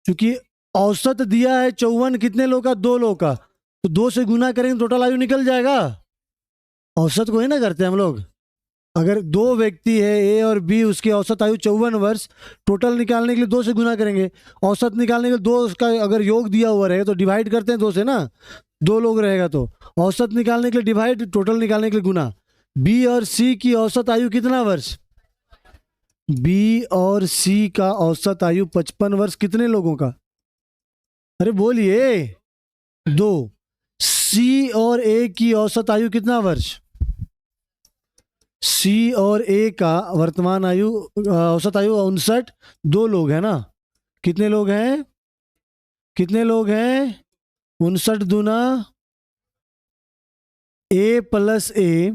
क्योंकि औसत दिया है 54, कितने लोग का? 2 लोग का। तो 2 से गुना करेंगे टोटल आयु निकल जाएगा। औसत को ही ना करते हम लोग। अगर 2 व्यक्ति है ए और बी, उसकी औसत आयु 54 वर्ष, टोटल निकालने के लिए 2 से गुना करेंगे। औसत निकालने के लिए 2 का अगर योग दिया हुआ रहेगा तो डिवाइड करते हैं 2 से ना, 2 लोग रहेगा तो औसत निकालने के लिए डिवाइड, टोटल निकालने के लिए गुना। बी और सी की औसत आयु कितना वर्ष? बी और सी का औसत आयु 55 वर्ष, कितने लोगों का? अरे बोलिए। 2। सी और ए की औसत आयु कितना वर्ष? सी और ए का वर्तमान आयु, औसत आयु 59। 2 लोग है ना? कितने लोग हैं? कितने लोग हैं? 59 दूना A plus A,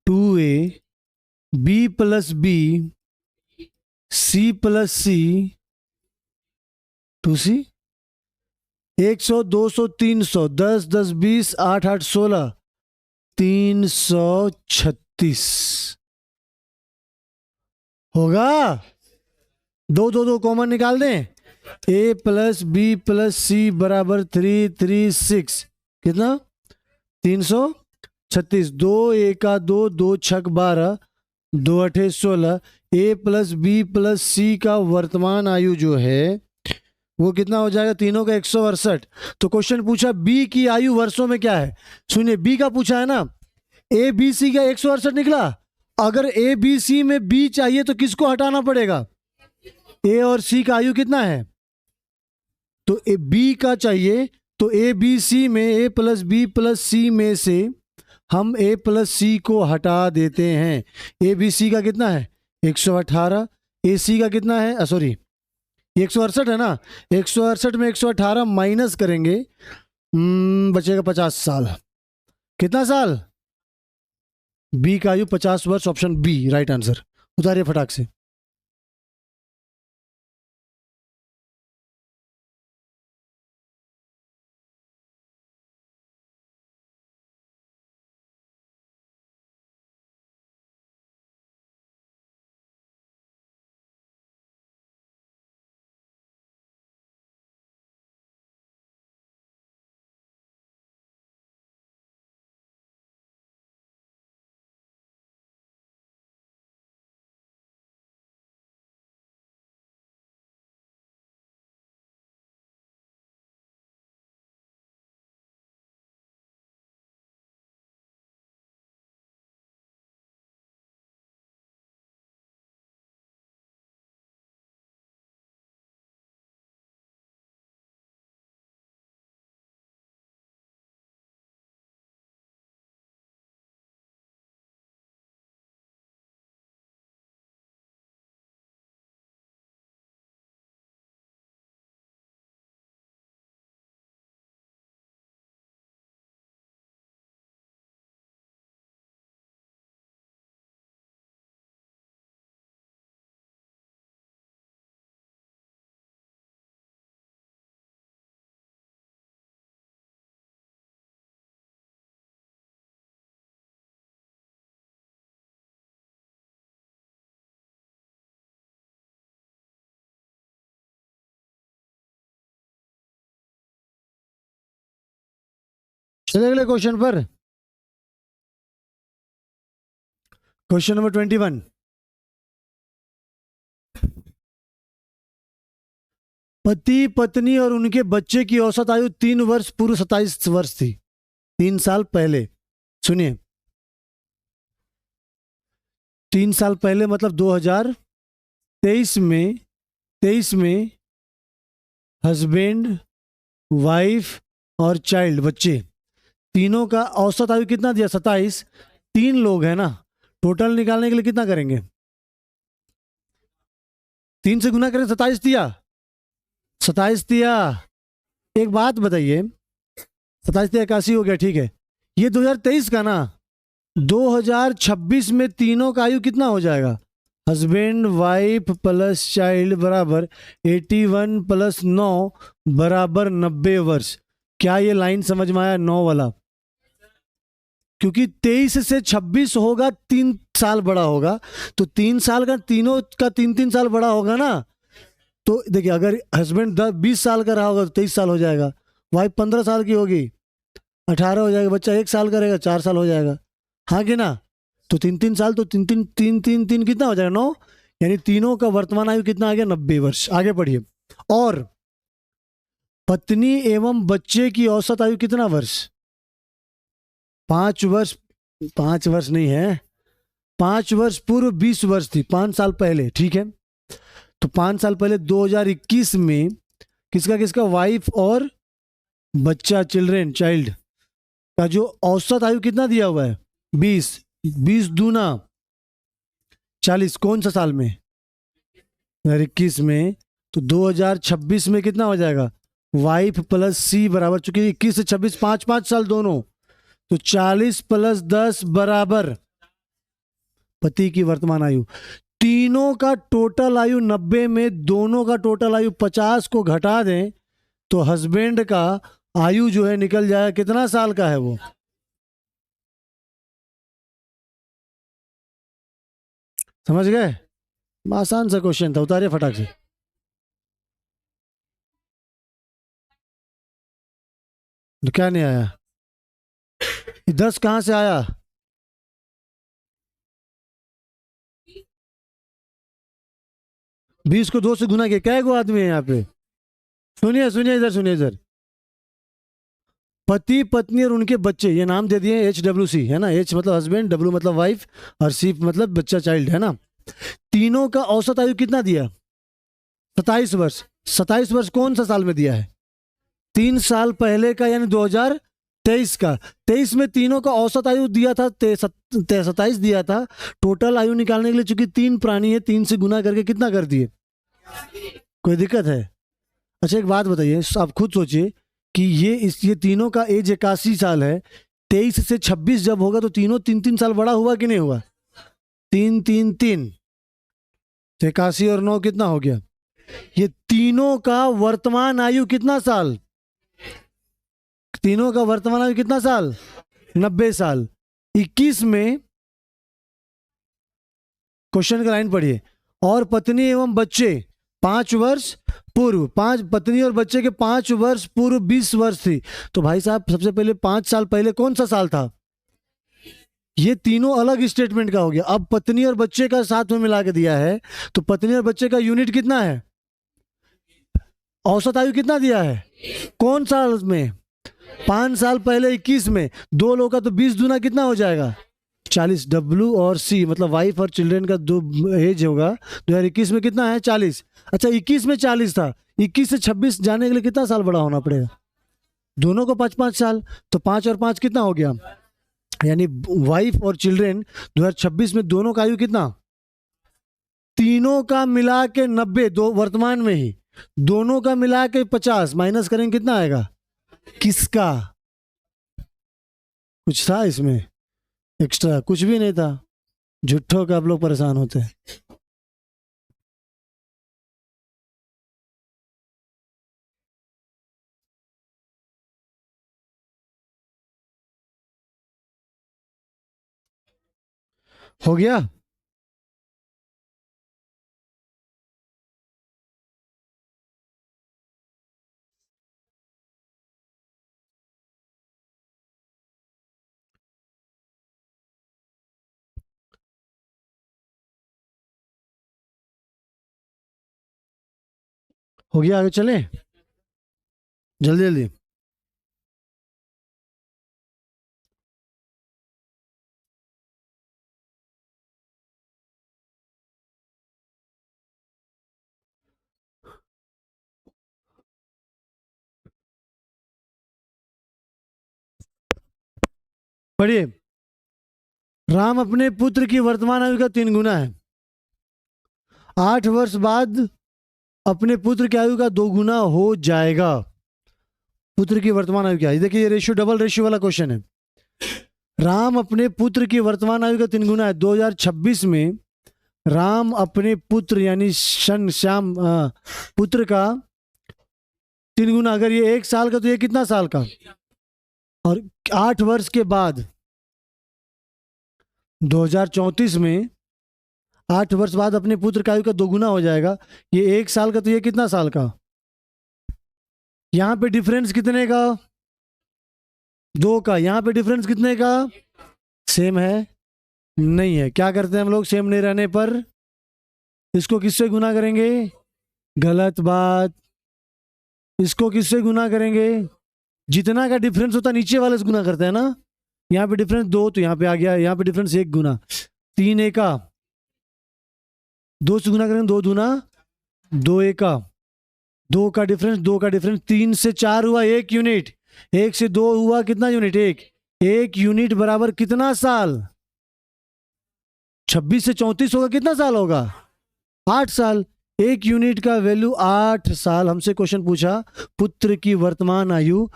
2a, B plus B, C plus C, 2c। 100, 200, 300, 10, 10, 20, 8, 8, 16, 336 होगा। 2, 2, 2 कॉमन निकाल दें। ए प्लस बी प्लस सी बराबर 336। कितना? 336। 2 1 2, 2 6 12, 2 8 16। ए प्लस बी प्लस सी का वर्तमान आयु जो है वो कितना हो जाएगा? तीनों का 168। तो क्वेश्चन पूछा बी की आयु वर्षों में क्या है। सुनिए, बी का पूछा है ना, ए बी सी का 168 निकला। अगर ए बी सी में बी चाहिए तो किसको हटाना पड़ेगा? ए और सी का आयु कितना है? तो ए बी का चाहिए, तो ए बी सी में ए प्लस बी प्लस सी में से हम ए प्लस सी को हटा देते हैं। ए बी सी का कितना है? 118। ए सी का कितना है? सॉरी, 168 है ना? 168 में 118 माइनस करेंगे, बचेगा 50 साल। कितना साल? बी का आयु 50 वर्ष, ऑप्शन बी राइट आंसर। उतारिए फटाक से। चलिए अगले क्वेश्चन पर। Question number 21। पति पत्नी और उनके बच्चे की औसत आयु 3 वर्ष पूर्व 27 वर्ष थी। 3 साल पहले, सुनिए, 3 साल पहले मतलब 2023 में, 23 में हस्बैंड, वाइफ और चाइल्ड, बच्चे, तीनों का औसत आयु कितना दिया? 27। 3 लोग हैं ना, टोटल निकालने के लिए कितना करेंगे? 3 से गुना करें, 27 दिया, 27 दिया। एक बात बताइए, 27 दिया 81 हो गया, ठीक है। ये 2023 का ना, 2026 में तीनों का आयु कितना हो जाएगा? हस्बैंड वाइफ प्लस चाइल्ड बराबर 81 प्लस 9 बराबर 90 वर्ष। क्या ये लाइन समझ में आया? 9 वाला, क्योंकि 23 से 26 होगा, 3 साल बड़ा होगा, तो 3 साल का तीनों का 3-3 साल बड़ा होगा ना। तो देखिए, अगर हस्बैंड 20 साल का रहा होगा तो 23 साल हो जाएगा, वाइफ 15 साल की होगी 18 हो जाएगा, बच्चा 1 साल का रहेगा 4 साल हो जाएगा, हाँ कि ना? तो 3-3 साल, तो 3-3 कितना हो जाएगा? 9। यानी तीनों का वर्तमान आयु कितना आ गया? 90 वर्ष। आगे पढ़िए। और पत्नी एवं बच्चे की औसत आयु कितना वर्ष? 5 वर्ष। 5 वर्ष नहीं है, 5 वर्ष पूर्व 20 वर्ष थी, 5 साल पहले, ठीक है। तो 5 साल पहले 2021 में किसका किसका, वाइफ और बच्चा, चिल्ड्रेन, चाइल्ड का जो औसत आयु कितना दिया हुआ है? 20। 20 दूना 40, कौन सा साल में? 2021 में। तो 2026 में कितना हो जाएगा? वाइफ प्लस सी बराबर, चूंकि 21 से 26 5-5 साल दोनों, तो 40 प्लस 10 बराबर पति की वर्तमान आयु। तीनों का टोटल आयु 90 में दोनों का टोटल आयु 50 को घटा दें तो हस्बैंड का आयु जो है निकल जाए, कितना साल का है वो? समझ गए? आसान सा क्वेश्चन था, उतारिए फटाक से। तो क्या नहीं आया? 10 कहां से आया? 20 को 2 से गुना किया, क्या गो आदमी है यहाँ पे? सुनिए सुनिए, इधर सुनिए, इधर। पति पत्नी और उनके बच्चे, ये नाम दे दिए HWC, है ना। H मतलब हस्बैंड, W मतलब वाइफ, और C मतलब बच्चा, चाइल्ड, है ना। तीनों का औसत आयु कितना दिया? 27 वर्ष। 27 वर्ष कौन सा साल में दिया है? 3 साल पहले का, यानी 2023 का। 23 में तीनों का औसत आयु दिया था 27 दिया था। टोटल आयु निकालने के लिए चूंकि 3 प्राणी है, 3 से गुना करके कितना कर दिए? कोई दिक्कत है? अच्छा एक बात बताइए, आप खुद सोचिए कि ये तीनों का एज 81 साल है, 23 से 26 जब होगा तो तीनों 3-3 साल बड़ा हुआ कि नहीं हुआ? 3-3-3, 81 और 9 कितना हो गया? ये तीनों का वर्तमान आयु कितना साल? तीनों का वर्तमान आयु कितना साल? 90 साल। 21 में क्वेश्चन का लाइन पढ़िए। और पत्नी एवं बच्चे 5 वर्ष पूर्व, 5 पत्नी और बच्चे के 5 वर्ष पूर्व 20 वर्ष थी। तो भाई साहब, सबसे पहले 5 साल पहले कौन सा साल था? ये तीनों अलग स्टेटमेंट का हो गया। अब पत्नी और बच्चे का साथ में मिला के दिया है, तो पत्नी और बच्चे का यूनिट कितना है? औसत आयु कितना दिया है? कौन साल में? 5 साल पहले 21 में। 2 लोग का तो 20 दूना कितना हो जाएगा? 40। W और C मतलब वाइफ और चिल्ड्रन का दो एज होगा 2021 में कितना है? 40। अच्छा 21 में 40 था, 21 से 26 जाने के लिए कितना साल बड़ा होना पड़ेगा? दोनों को 5-5 साल, तो 5 और 5 कितना हो गया? यानी वाइफ और चिल्ड्रन 2026 में दोनों का आयु कितना? तीनों का मिला के 90, दो वर्तमान में ही, दोनों का मिला के 50, माइनस करेंगे कितना आएगा? किसका? कुछ था इसमें एक्स्ट्रा? कुछ भी नहीं था। झूठों का आप लोग परेशान होते हैं। हो गया? हो गया, आगे चले जल्दी जल्दी। पढ़िए, राम अपने पुत्र की वर्तमान आयु का 3 गुना है। 8 वर्ष बाद अपने पुत्र की आयु का 2 गुना हो जाएगा। पुत्र की वर्तमान आयु क्या है? देखिए, ये रेशियो डबल रेशियो वाला क्वेश्चन है। राम अपने पुत्र की वर्तमान आयु का 3 गुना है। 2026 में राम अपने पुत्र यानी शन श्याम पुत्र का 3 गुना। अगर ये 1 साल का तो ये कितना साल का? और 8 वर्ष के बाद 2034 में 8 वर्ष बाद अपने पुत्र का आयु का 2 गुना हो जाएगा। ये 1 साल का तो ये कितना साल का? यहां पे डिफरेंस कितने का? 2 का। यहां पे डिफरेंस कितने का? सेम है? नहीं है। क्या करते हैं हम लोग सेम नहीं रहने पर? इसको किससे गुना करेंगे? गलत बात। इसको किससे गुना करेंगे? जितना का डिफरेंस होता है नीचे वाले से गुना करते हैं ना। यहाँ पे डिफरेंस 2 तो यहाँ पे आ गया। यहाँ पे डिफरेंस 1 गुना। 3 एका 2 से गुना करेंगे 2 दूना 2 एका 2 का डिफरेंस 2 का डिफरेंस 3 से 4 हुआ 1 यूनिट। 1 से 2 हुआ कितना यूनिट? 1 यूनिट बराबर कितना साल? 26 से 34 होगा कितना साल होगा? 8 साल। 1 यूनिट का वैल्यू 8 साल। हमसे क्वेश्चन पूछा पुत्र की वर्तमान आयु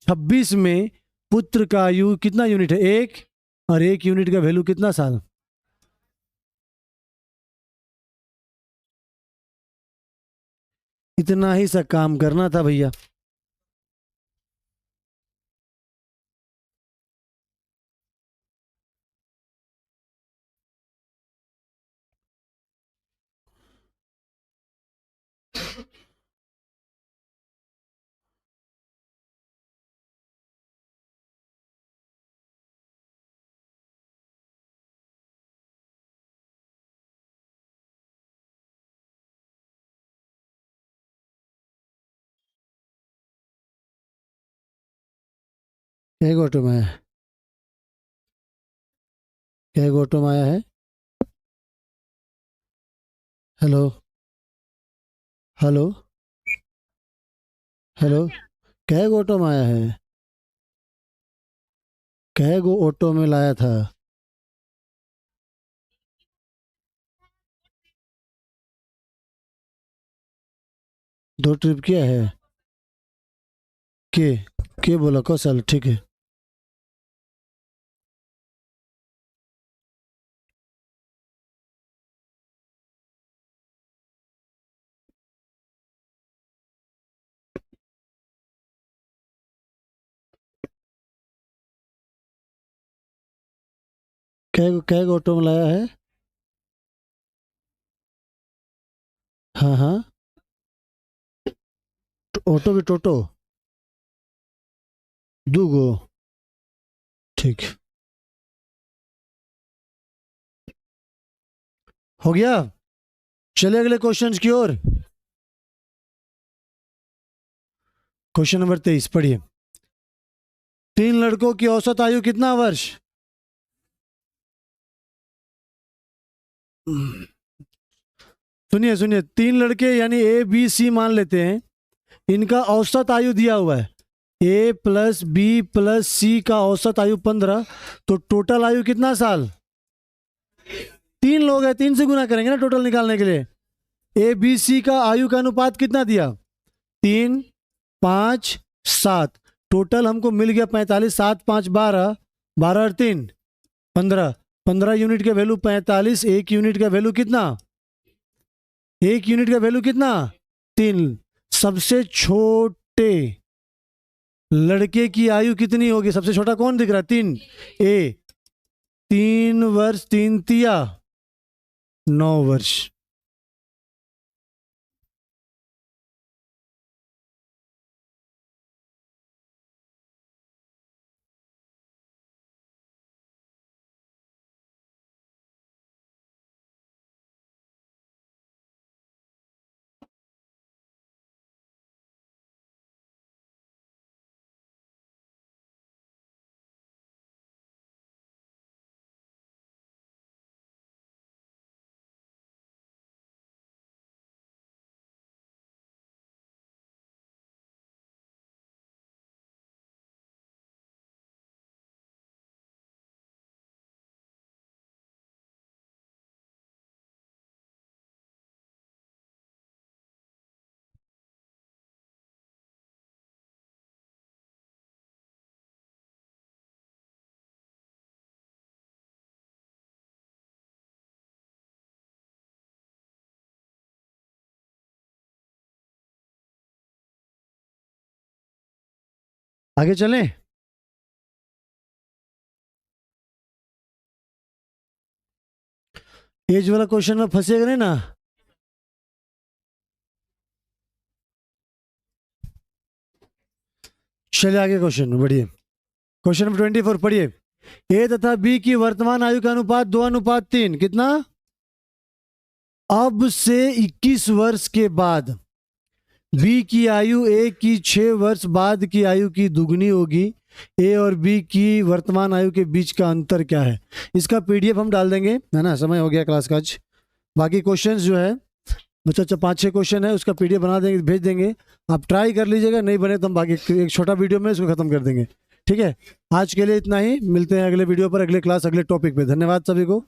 26 में पुत्र का आयु कितना यूनिट है? 1। और 1 यूनिट का वैल्यू कितना साल? इतना ही सा काम करना था भैया। क्या ऑटो में आया है? क्या ऑटो में आया है? Hello hello hello. क्या ऑटो में आया है? क्या गो ऑटो में लाया था? 2 ट्रिप किया है? के बोला कौशल? ठीक है। क्या ऑटो में लाया है? हाँ हाँ। ऑटो की टोटो 2 गो। ठीक। हो गया। चले अगले क्वेश्चन की ओर। क्वेश्चन नंबर 23 पढ़िए। 3 लड़कों की औसत आयु कितना वर्ष? सुनिए सुनिए, 3 लड़के यानी ए बी सी मान लेते हैं। इनका औसत आयु दिया हुआ है। ए प्लस बी प्लस सी का औसत आयु 15। तो टोटल आयु कितना साल? 3 लोग हैं, 3 से गुना करेंगे ना टोटल निकालने के लिए। ए बी सी का आयु का अनुपात कितना दिया? 3 5 7। टोटल हमको मिल गया 45। 7 5 12, 12 और 3 15। 15 यूनिट का वैल्यू 45। 1 यूनिट का वैल्यू कितना? 1 यूनिट का वैल्यू कितना? 3। सबसे छोटे लड़के की आयु कितनी होगी? सबसे छोटा कौन दिख रहा है? 3। ए 3 वर्ष 3 तिया 9 वर्ष। आगे चलें। एज वाला क्वेश्चन में फंसेगा नहीं ना। चलिए आगे क्वेश्चन में बढ़िए। क्वेश्चन नंबर 24 पढ़िए। ए तथा बी की वर्तमान आयु का अनुपात 2:3 कितना। अब से 21 वर्ष के बाद बी की आयु ए की 6 वर्ष बाद की आयु की दुगनी होगी। ए और बी की वर्तमान आयु के बीच का अंतर क्या है। इसका पीडीएफ हम डाल देंगे, है ना। समय हो गया क्लास का आज। बाकी क्वेश्चंस जो है अच्छा 5-6 क्वेश्चन है, उसका पीडीएफ बना देंगे, भेज देंगे। आप ट्राई कर लीजिएगा, नहीं बने तो हम बाकी एक छोटा वीडियो में इसको खत्म कर देंगे। ठीक है, आज के लिए इतना ही। मिलते हैं अगले वीडियो पर, अगले क्लास, अगले टॉपिक पे। धन्यवाद सभी को।